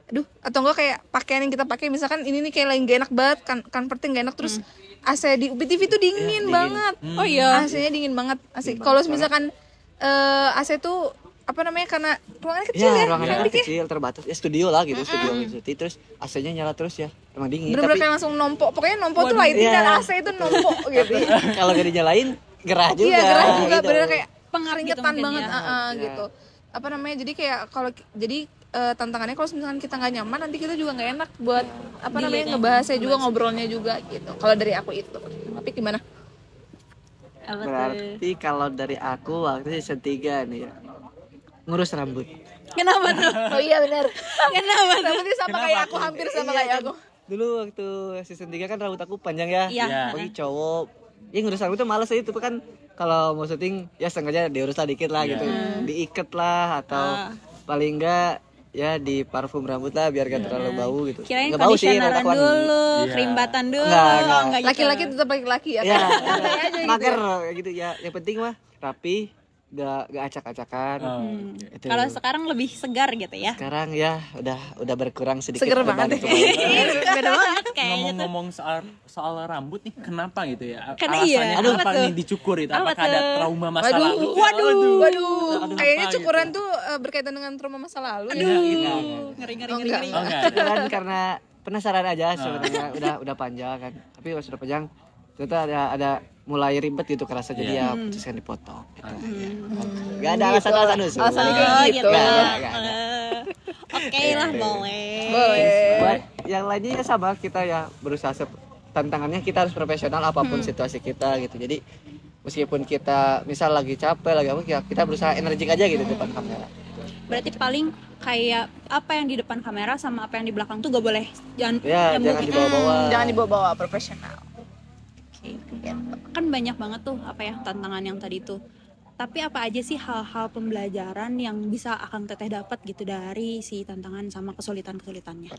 aduh, atau enggak kayak pakaian yang kita pakai misalkan ini nih kayak lagi gak enak banget, converting gak enak, terus AC di UPI TV tuh dingin banget. Oh iya. AC-nya dingin banget. Asik. Kalau misalkan AC tuh apa namanya, karena ruangannya kecil ya, ruangannya kecil, terbatas ya, studio lah gitu, studio gitu, terus AC-nya nyala terus ya, emang dingin. Bener-bener tapi kayak langsung nompo, pokoknya nompo tuh lighting dan AC itu nompo gitu. kalau gak dinyalain gerah juga. Iya, gerah juga, gitu. bener kayak Pengaruh gitu keringetan mungkin banget ya. gitu. Apa namanya, jadi kayak kalau jadi tantangannya kalau misalkan kita nggak nyaman, nanti kita juga nggak enak buat apa namanya, ngebahasnya juga, ngobrolnya juga gitu. Kalau dari aku itu. Tapi gimana? Berarti kalau dari aku waktu season 3 nih ya, ngurus rambut. Kenapa tuh? Oh iya benar. Kenapa tuh? Rambutnya sama kayak aku, hampir sama kayak aku. Dulu waktu season 3 kan rambut aku panjang ya. Iya. Bagi cowok. Ya ngurus rambut tuh males aja, itu kan kalau mau syuting ya sengaja diurus lah dikit lah gitu. Diikat lah atau paling enggak ya di parfum rambut lah biar gak terlalu bau gitu. Kirain Nggak bau sih, conditioneran rambut aku wangi. dulu, krimbatan dulu. Enggak. Enggak gitu. Laki-laki tetap laki-laki ya. Ya, Santai aja gitu. mager gitu ya. Yang penting mah rapi, gak acak-acakan. Itu. Kalau sekarang lebih segar gitu ya. Sekarang ya udah berkurang sedikit. Seger beban banget. kemarin. Beda banget kayaknya tuh. Ngomong-ngomong soal rambut nih, kenapa gitu ya? Kan Alasannya iya. kenapa Apa tuh? nih dicukur itu? Apa Apakah ada tuh? trauma masa Waduh, lalu? waduh. Kayaknya apa cukuran tuh berkaitan dengan trauma masa lalu. Iya, gitu. Ngeri. Oh, enggak. Kan karena penasaran aja sebenarnya udah panjang kan. Tapi pas sudah panjang ternyata ada mulai ribet gitu kerasa, jadi ya putuskan dipotong gitu. Gak ada alasan-alasan usul. Alasannya kayak Oh, gitu. Nggak ada. Oke lah, boleh. Buat yang lainnya ya sama, kita ya berusaha tantangannya kita harus profesional apapun situasi kita gitu. Jadi meskipun kita misal lagi capek lagi apa, kita berusaha energik aja gitu depan kamera. Berarti paling kayak apa yang di depan kamera sama apa yang di belakang tuh gak boleh jangan Jangan dibawa-bawa. Jangan dibawa-bawa, profesional. Kan banyak banget tuh apa ya tantangan yang tadi tuh. Tapi apa aja sih hal-hal pembelajaran yang bisa Akang Teteh dapat gitu dari si tantangan sama kesulitannya?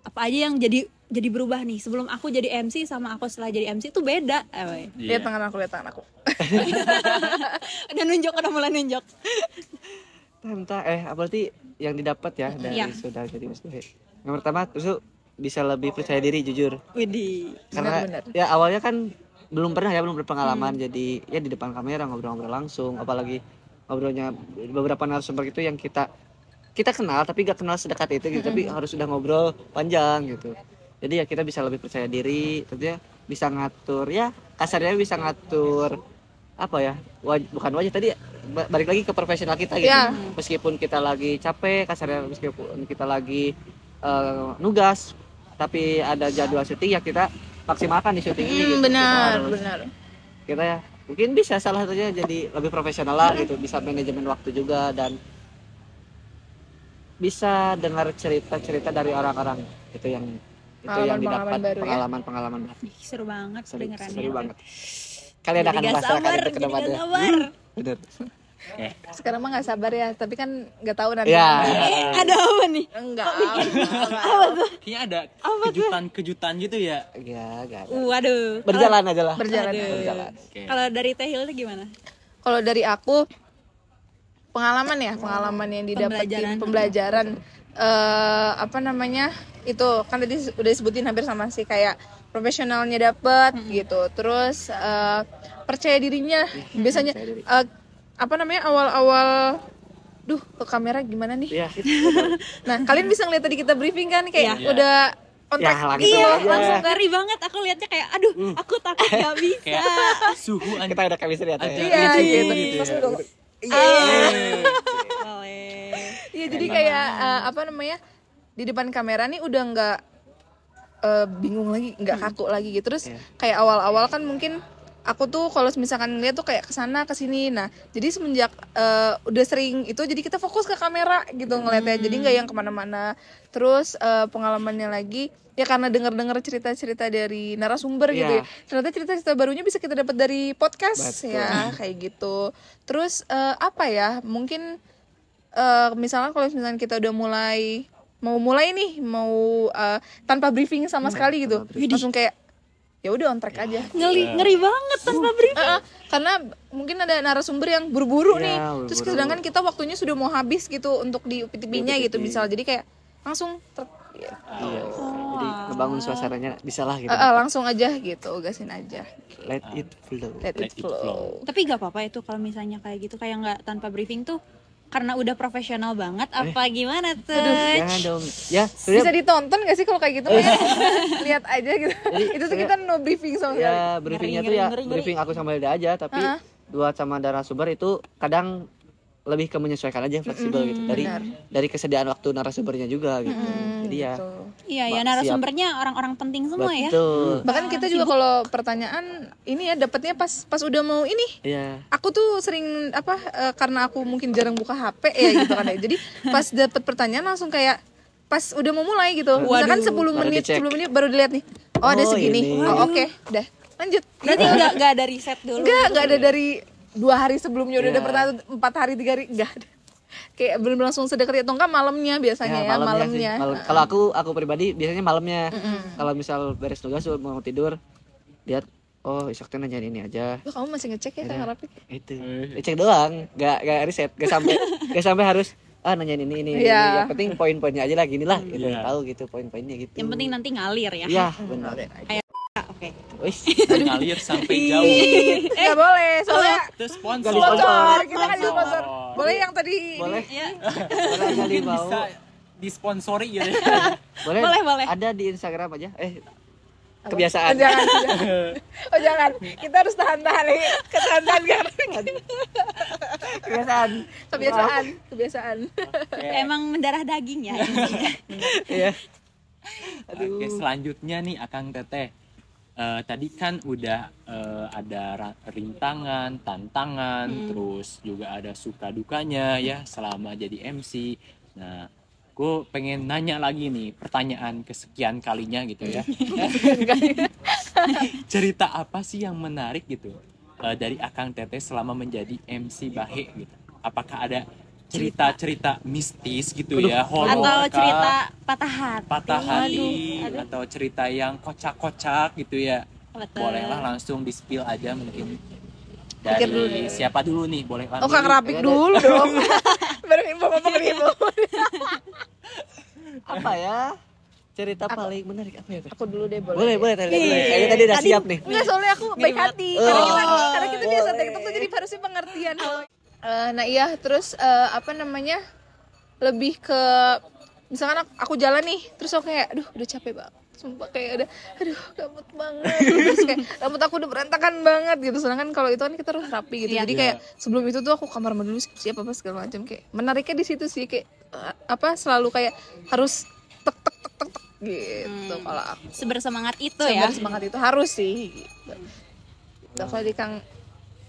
Apa aja yang jadi berubah nih sebelum aku jadi MC sama aku setelah jadi MC itu beda. Lihat tangan aku. Udah mulai nunjuk. Berarti yang didapat ya dari sudah jadi MC. Yang pertama terus bisa lebih percaya diri, jujur. Widih. Karena Benar. ya awalnya kan belum berpengalaman, jadi ya di depan kamera ngobrol-ngobrol langsung, apalagi ngobrolnya beberapa narasumber itu yang kita kenal tapi gak kenal sedekat itu gitu, tapi harus sudah ngobrol panjang gitu. Jadi ya kita bisa lebih percaya diri, tentunya bisa ngatur, ya kasarnya bisa ngatur apa ya, bukan wajah tadi, balik lagi ke profesional kita gitu. Meskipun kita lagi capek, kasarnya meskipun kita lagi nugas tapi ada jadwal syuting, ya kita maksimalkan di syuting ini gitu. Benar. Kita ya mungkin bisa salah satunya jadi lebih profesional lah gitu, bisa manajemen waktu juga, dan bisa dengar cerita-cerita dari orang-orang itu yang didapat, pengalaman baru. Seru banget dengerannya. Seru banget. Kalian akan merasakan itu ke depannya. Benar. Sekarang mah nggak sabar ya, tapi kan nggak tahu nanti. Ya. Ada apa nih? Enggak. Kayaknya ada kejutan-kejutan gitu ya. Ya, enggak. Waduh. Berjalan aja lah. Berjalan. Okay. Kalau dari Teh Hilda gimana? Kalau dari aku pengalaman yang didapetin, pembelajaran apa namanya, itu kan tadi udah disebutin hampir sama sih, kayak profesionalnya dapet gitu, terus percaya dirinya. Biasanya apa namanya, awal-awal ke kamera gimana nih gitu. Nah kalian bisa ngeliat tadi kita briefing kan, kayak udah on track gitu loh, langsung ngeri banget. Aku lihatnya kayak aduh, aku takut gak bisa. Kayak suhu Kita ada chemistry ya. gitu. Pas udah iya, jadi kayak apa namanya, di depan kamera nih udah nggak bingung lagi, nggak kaku lagi gitu. Terus kayak awal-awal kan mungkin aku tuh kalau misalkan lihat tuh kayak kesana kesini. Nah jadi semenjak udah sering itu, jadi kita fokus ke kamera gitu ngeliatnya, jadi nggak yang kemana-mana. Terus pengalamannya lagi ya karena dengar-dengar cerita-cerita dari narasumber gitu ya, ternyata cerita-cerita barunya bisa kita dapat dari podcast. Betul. Ya kayak gitu. Terus apa ya, mungkin misalnya kalau misalnya kita udah mau mulai nih, mau tanpa briefing sama sekali gitu, langsung kayak ya udah on track aja. Ngeri banget tanpa briefing. Karena mungkin ada narasumber yang buru-buru nih, terus sedangkan kita waktunya sudah mau habis gitu untuk di UPTP-nya gitu misal, jadi kayak langsung gitu. Jadi ngebangun suasananya bisa lah gitu. Langsung aja gitu, gasin aja. Let it flow. Let it flow. Tapi gak apa-apa itu kalau misalnya kayak gitu, kayak nggak tanpa briefing tuh, karena udah profesional banget. Apa gimana tuh? Jangan dong. Ya, bisa ditonton gak sih kalau kayak gitu? Lihat aja gitu. Itu tuh kita no briefing sama sekali. Ya, briefingnya tuh ya briefing aku sama Hilda aja, tapi buat sama narasumber itu kadang lebih ke menyesuaikan aja, fleksibel gitu. Dari kesediaan waktu narasumbernya juga gitu. Jadi ya. Iya ya, narasumbernya orang-orang penting semua. Betul. Ya. Bahkan kita juga kalau pertanyaan ini ya dapatnya pas udah mau ini. Iya. Aku tuh sering karena aku mungkin jarang buka HP ya gitu kan ya. Jadi pas dapat pertanyaan langsung kayak pas udah mau mulai gitu. Misalkan 10 menit baru dilihat nih. Oh, ada segini. Oh, oke, udah. Lanjut. Berarti enggak ada riset dulu. Enggak ada dari 2 hari sebelumnya udah ada pertanyaan, 4 hari 3 hari enggak ada. Kayak belum langsung sedekat atau enggak malamnya biasanya ya, malamnya. Kalau aku pribadi biasanya malamnya. Kalau misal beres tugas mau tidur, lihat oh isok teh nanyain ini aja. Loh, kamu masih ngecek ya Kang Rapik? Itu. Ngecek doang, enggak riset, enggak sampai harus nanyain ini. Yang penting poin-poinnya aja lah, gini lah gitu. Tahu gitu poin-poinnya gitu. Yang penting nanti ngalir ya. Iya, benar. Oke. Ngalir sampai jauh. Nggak boleh, soalnya Itu sponsor. Kita kan sponsor. Boleh yang tadi. Boleh. Ya. Boleh kali mau. Bisa disponsori gitu. Boleh. Ada di Instagram aja. Kebiasaan. Jangan. Kita harus tahan-tahan nih. Ketahan-tahan kan. Kebiasaan. Emang mendarah daging ya. Iya. Oke, selanjutnya nih Akang Teteh. Tadi kan udah ada rintangan, tantangan, terus juga ada suka dukanya ya selama jadi MC. Nah, gue pengen nanya lagi nih, pertanyaan kesekian kalinya gitu ya. Cerita apa sih yang menarik gitu dari Akang Teteh selama menjadi MC Bahe gitu? Apakah ada cerita-cerita mistis gitu ya, horor atau cerita patah hati atau cerita yang kocak-kocak gitu ya? Bolehlah langsung di-spill aja mungkin. Dari siapa dulu nih? Boleh langsung. Kang Rapik dulu dong. Baru info. Apa ya? Cerita paling menarik apa ya? Aku dulu deh, boleh. Boleh tadi. Kayaknya tadi udah siap nih. Enggak, soalnya aku baik hati. Karena kita biasa TikTok tuh jadi harusnya pengertian. Nah iya, terus lebih ke misalkan aku jalan nih, terus aku kayak aduh udah capek banget, sumpah kayak gabut banget, terus kayak rambut aku udah berantakan banget gitu. Sedangkan kalau itu kan kita harus rapi gitu. Jadi kayak sebelum itu tuh aku kamar mandi dulu, siap apa segala macam. Kayak menariknya di situ sih, kayak selalu kayak harus tek gitu. Kalau aku sebersemangat itu ya. Semangat itu harus sih gitu. Kalau di Kang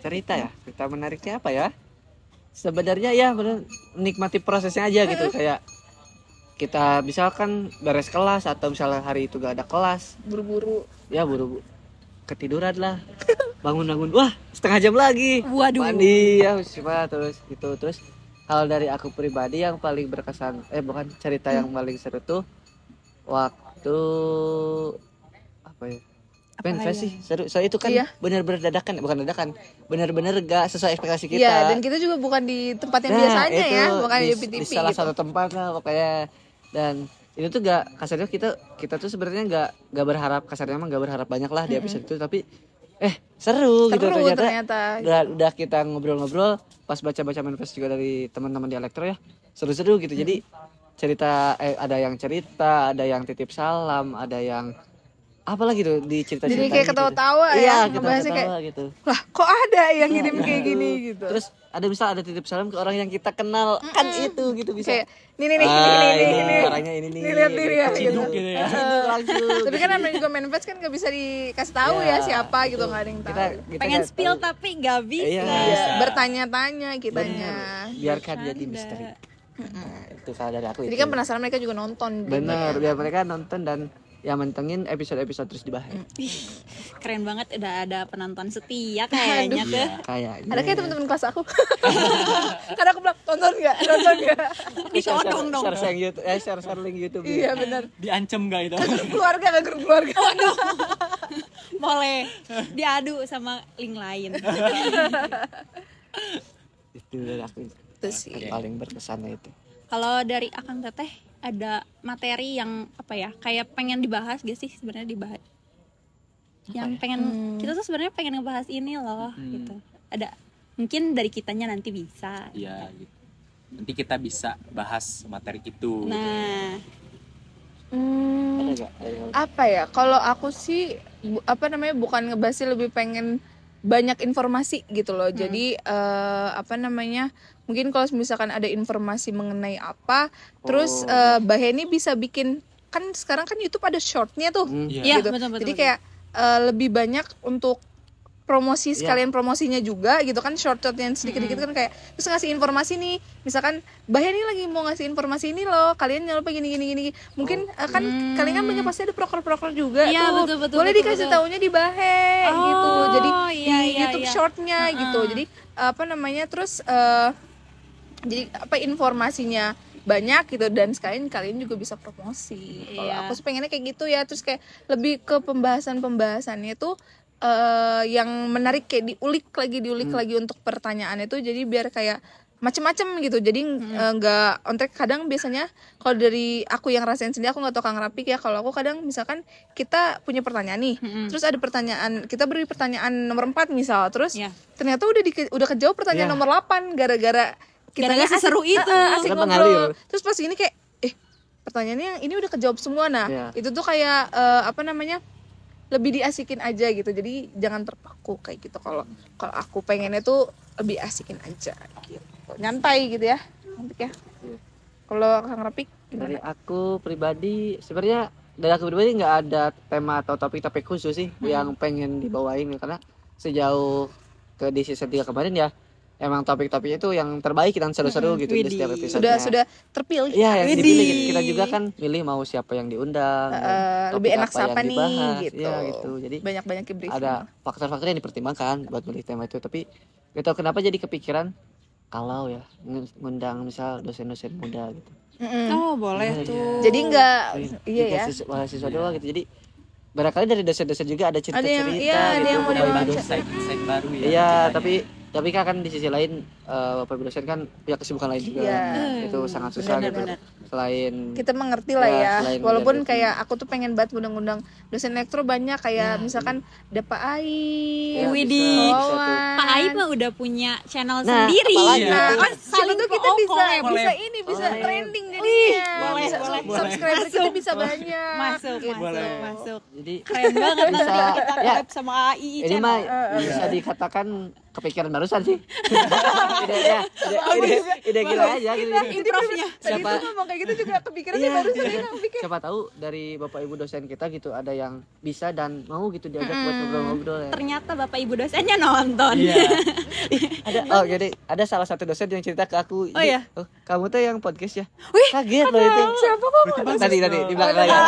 cerita menariknya apa ya? Sebenarnya ya benar, menikmati prosesnya aja gitu. Kayak kita misalkan beres kelas atau misalnya hari itu gak ada kelas, buru-buru ketiduran lah, bangun wah setengah jam lagi. Waduh. Mandi ya terus gitu. Terus hal dari aku pribadi yang paling berkesan, cerita yang paling seru tuh waktu apa ya, Penfest sih seru. Soalnya itu kan benar-benar dadakan, benar-benar gak sesuai ekspektasi kita. Iya, dan kita juga bukan di tempat yang biasanya itu, ya, bukan di UPTP di salah gitu. satu tempat lah pokoknya. Dan itu tuh gak kasarnya, kita tuh sebenarnya gak berharap, kasarnya emang gak berharap banyak lah di episode itu, tapi seru gitu ternyata. Udah kita ngobrol-ngobrol pas baca-baca manifest juga dari teman-teman di Elektro ya, seru-seru gitu. Jadi cerita ada yang cerita, ada yang titip salam, ada yang apalagi tuh di cerita-cerita. Jadi kayak ketawa-tawa gitu. ya, Iya, ngebahasnya kayak ketawa gitu. lah kok ada yang ngirim kayak gini gitu. Terus ada titip salam ke orang yang kita kenal kan itu gitu bisa. Kayak ini orangnya ini nih. Ini lihat nih ya. Ciduk gitu ya. Ciduk langsung. Tapi kan namanya juga manifest kan gak bisa dikasih tahu ya siapa gitu, nggak ada yang tahu. Kita Pengen nggak spill tahu. tapi gak bisa. Iya. Bertanya-tanya kitanya. Biarkan jadi misteri. Nah, itu kalau dari aku. Jadi itu. kan penasaran mereka juga nonton. Bener, biar mereka nonton dan ya mentengin episode-episode terus dibahas. Keren banget, udah ada penonton setia kayaknya tuh. Kayaknya. Ada kayak teman-teman kelas aku. Karena aku bilang nonton nggak. Ditodong dong. Share link YouTube. Iya benar. Diancem gak itu? Keluarga nggak grup keluarga. Boleh diadu sama link lain. Itu dari aku. Itu sih. Paling berkesannya itu. Kalau dari Akang Teteh ada materi yang apa ya, kayak pengen dibahas gak sih sebenarnya dibahas? Yang pengen kita tuh sebenarnya pengen ngebahas ini loh gitu. Ada mungkin dari kitanya nanti bisa. Iya gitu. Nanti kita bisa bahas materi itu. Nah, Ada nggak? Apa ya? Kalau aku sih bukan ngebahas sih, lebih pengen banyak informasi gitu loh. Jadi mungkin kalau misalkan ada informasi mengenai apa, terus Mbak Heni bisa bikin, kan sekarang kan YouTube ada shortnya tuh. iya Gitu. betul. Jadi kayak lebih banyak untuk promosi sekalian promosinya juga gitu kan, short yang sedikit-sedikit kan kayak terus ngasih informasi nih, misalkan Mbak Heni lagi mau ngasih informasi ini loh, kalian jangan lupa gini mungkin kan kalian kan banyak pasti ada proker juga Iya, tuh, betul, boleh dikasih betul. taunya di Bahe gitu, jadi iya, di iya, YouTube iya. shortnya gitu, jadi terus jadi informasinya banyak gitu, dan sekalian kalian juga bisa promosi. Kalau Iya. aku sih pengennya kayak gitu ya, terus kayak lebih ke pembahasannya tuh yang menarik, kayak diulik lagi untuk pertanyaannya tuh, jadi biar kayak macem-macem gitu, jadi nggak ontek. Kadang biasanya kalau dari aku yang rasain sendiri, aku nggak tahu Kang Rapik ya, kalau aku kadang misalkan kita punya pertanyaan nih, terus ada pertanyaan, kita beri pertanyaan nomor 4 misal, terus Iya. ternyata udah kejawab pertanyaan nomor 8 gara-gara kita Gara-gara seseru itu. asik Kita ngobrol. mengalir. Terus pas ini kayak pertanyaannya yang ini udah kejawab semua. Nah Iya. itu tuh kayak lebih diasikin aja gitu, jadi jangan terpaku kayak gitu. Kalau aku pengennya tuh lebih asikin aja gitu, nyantai gitu ya, Rapik ya. Kalau Kang Rapik Dari gimana? aku pribadi sebenarnya nggak ada tema atau topik khusus sih yang pengen dibawain, karena sejauh ke di season 3 kemarin ya emang topik-topiknya itu yang terbaik dan seru-seru gitu di setiap episode. Sudah terpilih. Iya, yang Widih. dipilih kita juga kan milih mau siapa yang diundang, Lebih topik enak apa siapa yang nih dibahas. gitu. Iya gitu. Jadi Banyak briefing. ada faktor-faktor yang dipertimbangkan buat milih tema itu, tapi gak tahu kenapa jadi kepikiran kalau ya ngundang misal dosen-dosen muda gitu. Oh, boleh Iya, tuh. Jadi nggak iya ya. Mahasiswa doang gitu. Jadi barangkali dari dosen-dosen juga ada cerita-cerita ada gitu. yang mau Bapak Ibu dibaca. dosen. Insight baru ya. Iya, ceritanya. tapi kan di sisi lain Bapak Ibu dosen kan punya kesibukan lain juga. Iya. Itu sangat susah gitu. Selain Kita mengerti lah Ya, ya, selain walaupun melihat kayak aku tuh pengen banget undang-undang dosen elektro banyak, kayak misalkan ada Pak Aib, Ya, Widih. bisa tuh. Wawan. Pak Aib mah udah punya channel Nah, sendiri. apalagi? Nah, Iya. kan siapa tuh kita bisa collab. bisa Collab. trending jadinya, boleh, bisa boleh. subscriber kita Masuk. bisa banyak. Masuk, gitu. masuk. Jadi Keren banget Bisa, nanti kita ya. collab sama AI ini channel. mah bisa dikatakan kepikiran barusan sih. ide gila aja gitu. Improve-nya. Tadi Siapa tuh ngomong kayak gitu juga kepikiran Iya, baru iya. saya pikir. Siapa tahu dari Bapak Ibu dosen kita gitu ada yang bisa dan mau gitu diajak buat ngobrol-ngobrol ya. Ternyata Bapak Ibu dosennya nonton. Iya. Jadi ada salah satu dosen yang cerita ke aku. Oh, iya? Oh, kamu tuh yang podcast ya? Wih, Kaget loh itu. Siapa kok? Tadi di belakang layar.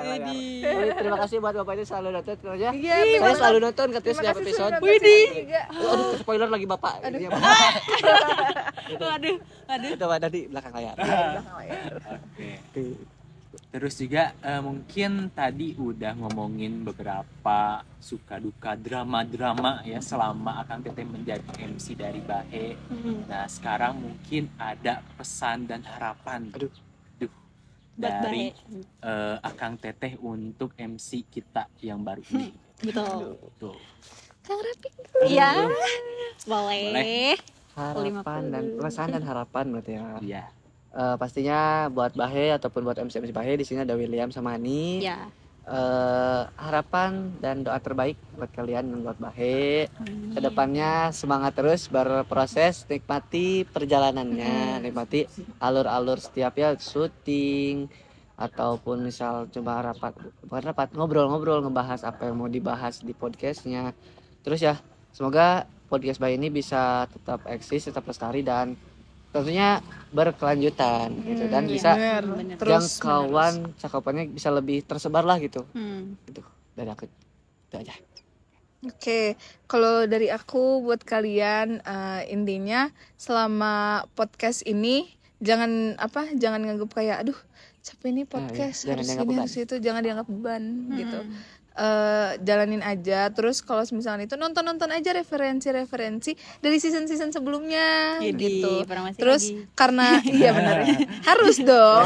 Widih. Tapi terima kasih buat Bapak itu selalu nonton ya. Iya, Saya memang. selalu nonton katanya Terima setiap kasih episode. sudah nonton season 3. Aduh, spoiler lagi Bapak. Iya, Pak. Waduh. Itu ada di belakang layar. Oke. Terus juga mungkin tadi udah ngomongin beberapa suka duka drama-drama ya selama Akang Teteh menjadi MC dari Bahe. Nah sekarang mungkin ada pesan dan harapan Aduh. Buat dari Akang Teteh untuk MC kita yang baru ini. Betul. Tuh. Kang Rapik. Iya. Boleh. Harapan dan perasaan dan harapan berarti ya. Iya. Pastinya buat Bahe ataupun buat MC Bahe di sini ada William sama Ani. Ya. harapan dan doa terbaik buat kalian dan buat Bahe. Kedepannya semangat terus berproses, nikmati perjalanannya, nikmati alur-alur setiap ya syuting ataupun misal coba rapat ngobrol-ngobrol ngebahas apa yang mau dibahas di podcastnya. Terus ya semoga podcast Bahe ini bisa tetap eksis, tetap lestari dan tentunya berkelanjutan gitu dan bisa Bener. jangkauan cakupannya bisa lebih tersebar lah gitu. Gitu. Dari aku itu aja. Oke, kalau dari aku buat kalian intinya selama podcast ini jangan nganggap kayak aduh capek nih podcast jangan harus dianggap ini beban. harus itu, jangan dianggap beban gitu. Jalanin aja, terus kalau misalnya itu nonton aja referensi dari season sebelumnya Jadi, gitu. farmasi Terus lagi. karena iya benar harus dong.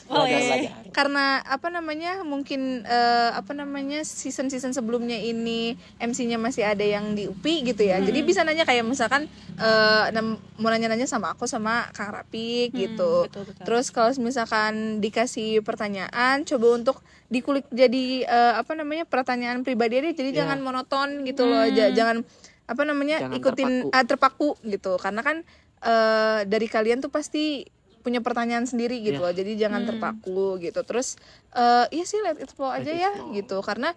Boleh. Karena mungkin season sebelumnya ini MC-nya masih ada yang di UPI gitu ya. Jadi bisa nanya kayak misalkan mau nanya-nanya sama aku sama Kang Rapik gitu. Betul. Terus kalau misalkan dikasih pertanyaan coba untuk dikulik jadi pertanyaan pribadi aja, jadi jangan monoton gitu loh. Jangan Jangan ikutin terpaku gitu. Karena kan dari kalian tuh pasti punya pertanyaan sendiri gitu loh. Jadi jangan terpaku gitu. Terus iya sih let it flow aja ya gitu. Karena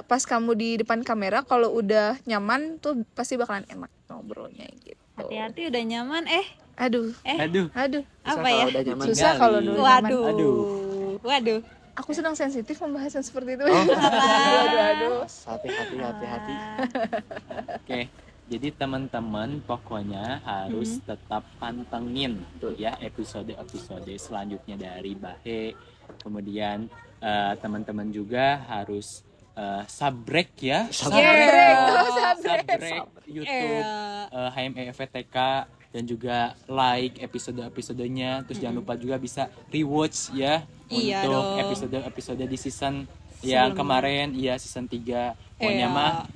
pas kamu di depan kamera kalau udah nyaman tuh pasti bakalan enak ngobrolnya gitu. Hati-hati udah nyaman Aduh. apa ya? Udah nyaman Susah kali. kalau dulu nyaman. Waduh. Aku sedang sensitif membahas yang seperti itu. Oh. Aduh. Hati-hati. Oke, jadi teman-teman pokoknya harus tetap pantengin tuh ya episode selanjutnya dari Bahe. Kemudian teman-teman juga harus subrek ya, subrek YouTube HME FTK dan juga like episode-episodenya. Terus jangan lupa juga bisa rewatch ya Iya untuk dong. episode-episode di season yang kemarin season 3. Pokoknya mah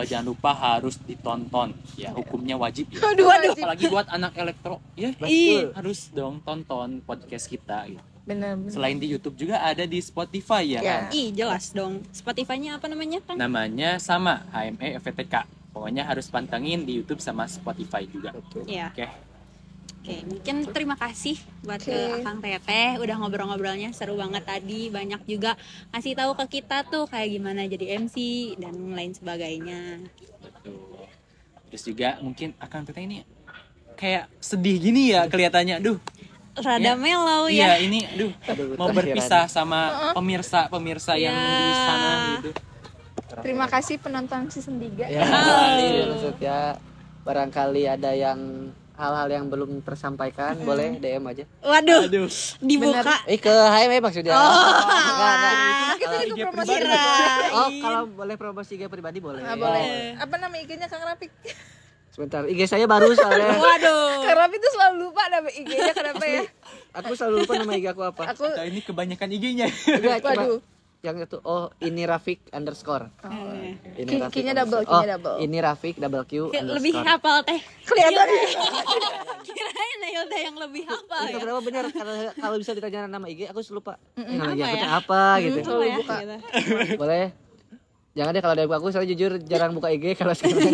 jangan lupa harus ditonton ya, hukumnya wajib ya. Aduh. Apalagi buat anak elektro ya. Betul. Harus dong tonton podcast kita gitu. Bener. Selain di YouTube juga ada di Spotify ya. Ya. Kan? Jelas dong. Spotify-nya apa namanya kan? Namanya sama HME FTK. Pokoknya harus pantengin di YouTube sama Spotify juga. Iya. Oke. Oke, mungkin terima kasih buat ke Akang Teteh udah ngobrol-ngobrolnya seru banget tadi, banyak juga ngasih tahu ke kita tuh kayak gimana jadi MC dan lain sebagainya. Betul. Terus juga mungkin Akang Teteh ini kayak sedih gini ya kelihatannya. Aduh. Rada mellow Iya, ya. ini mau berpisah sama pemirsa yang di sana gitu. Terima kasih penonton season 3. Ya, maksudnya barangkali ada yang hal-hal yang belum tersampaikan boleh DM aja. Waduh, dibuka. Ke HME maksudnya. Enggak. Kita Kalau juga IG promosi. pribadi. Kalau boleh promosi IG pribadi boleh. Boleh. Apa nama IG-nya Kang Rapik? Sebentar, IG saya baru soalnya. Waduh. Kang Rapik tuh selalu lupa nama IG-nya, kenapa ya? Aku selalu lupa nama IG aku apa. Aku Nah, ini kebanyakan IG-nya. Enggak, cuma waduh. yang itu ini Rafik underscore. Ini Rafik Q-nya double, underscore. Q-nya double. Ini Rafik double Q underscore. Lebih hafal teh. Kelihatan. Kirain Hilda yang lebih hafal Itu ya. berapa benar kalau bisa ditanya nama IG aku lupa. Nama IG Apa aku ya? teh apa gitu. Selalu Ya, buka. gitu. Boleh. Jangan deh kalau dari aku saya jujur jarang buka IG kalau sekarang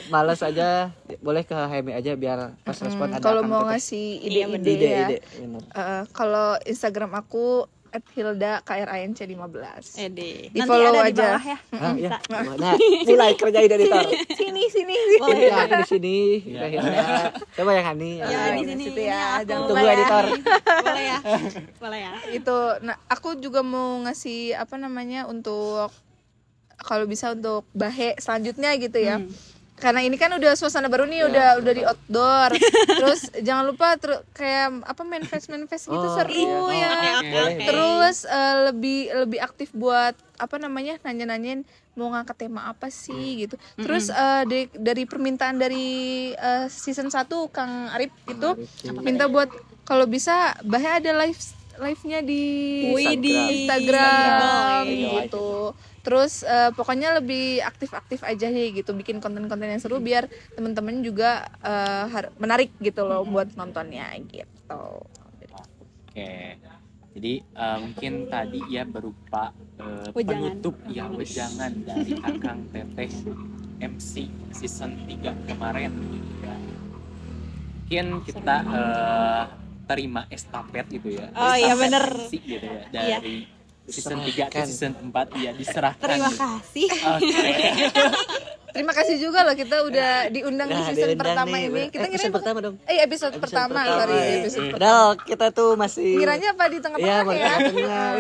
malas aja. Boleh ke HME aja biar pas respon ada. Kalau Kang mau Teteh. ngasih ide-ide ya. ide. Bener. Kalau Instagram aku @hilda_KRINC15. Di Di follow ada di aja. bawah ya. Ah, ya. Nah, mulai kerjain editor. Sini. Ini aku di sini. Coba yang Hani. Ya, di di sini situ ini ya. aku. Jangan Tunggu editor. Boleh ya. Boleh ya. Itu aku juga mau ngasih untuk kalau bisa untuk Bahe selanjutnya gitu ya. Karena ini kan udah suasana baru nih, udah di outdoor. Terus jangan lupa kayak main face gitu seru ya. Oke. Terus lebih aktif buat nanya-nanyain mau ngangkat tema apa sih gitu. Terus dari permintaan dari season 1 Kang Arif itu minta buat kalau bisa Bahe ada live-nya di Instagram gitu. Terus pokoknya lebih aktif-aktif aja sih gitu, bikin konten-konten yang seru biar teman-teman juga menarik gitu loh buat nontonnya gitu. Oke. Jadi mungkin tadi ya berupa Wejangan. penutup ya wejangan dari Akang Teteh MC season 3 kemarin gitu ya. Mungkin kita terima estafet gitu ya. Oh, iya, Estafet bener. MC gitu ya Iya. dari season 3 ke season 4 ya diserahkan. Terima gitu. kasih. Oke. Terima kasih juga loh kita udah diundang di season diundang pertama nih. ini. Kita Episode ngira pertama dong. episode pertama, sorry, episode pertama. Padahal kita tuh masih Ngiranya apa di Iya, tengah-tengah ya? tengah.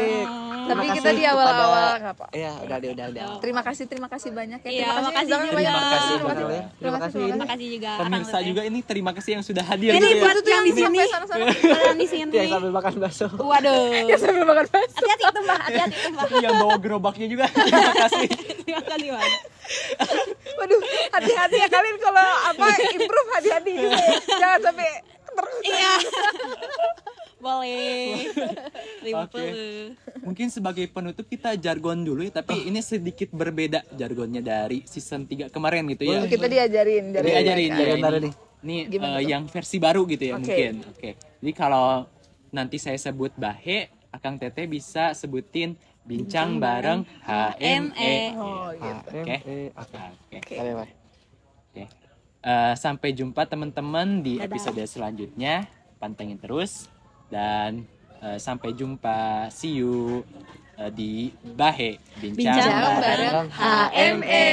Tapi kita di awal-awal nggak apa. Iya, udah. Terima kasih banyak ya. Iya, Terima makasih jangan juga. banyak. Terima kasih Terima banyak. kasih. Terima kasih. Terima kasih juga. Pemirsa Akang Teteh. juga ini terima kasih yang sudah hadir Ini gitu ya. buat Itu tuh yang di sini. sampai sana-sana. Yang di sini. Yang sambil makan bakso. Waduh. Ya sambil makan bakso. Hati-hati tuh Mbak, hati-hati tuh Mbak. Yang bawa gerobaknya juga. Terima kasih. Terima kasih banyak. Waduh, hati-hati ya kalian kalau apa improve hati-hati juga ya. Jangan sampai terus. Iya. Boleh. 50. Oke. Mungkin sebagai penutup kita jargon dulu ya, tapi ini sedikit berbeda jargonnya dari season 3 kemarin gitu ya. Kita diajarin dari Diajarin mereka. ya baru ini. nih. Ini Gimana tuh? yang versi baru gitu ya Oke. mungkin. Oke. Jadi kalau nanti saya sebut Bahe, Akang Teteh bisa sebutin bincang bareng HME. Oh, gitu. Oke. Oke. Oke. Oke. Oke. Sampai jumpa teman-teman di episode selanjutnya. Pantengin terus dan sampai jumpa. See you di Bahe Bincang bareng HME.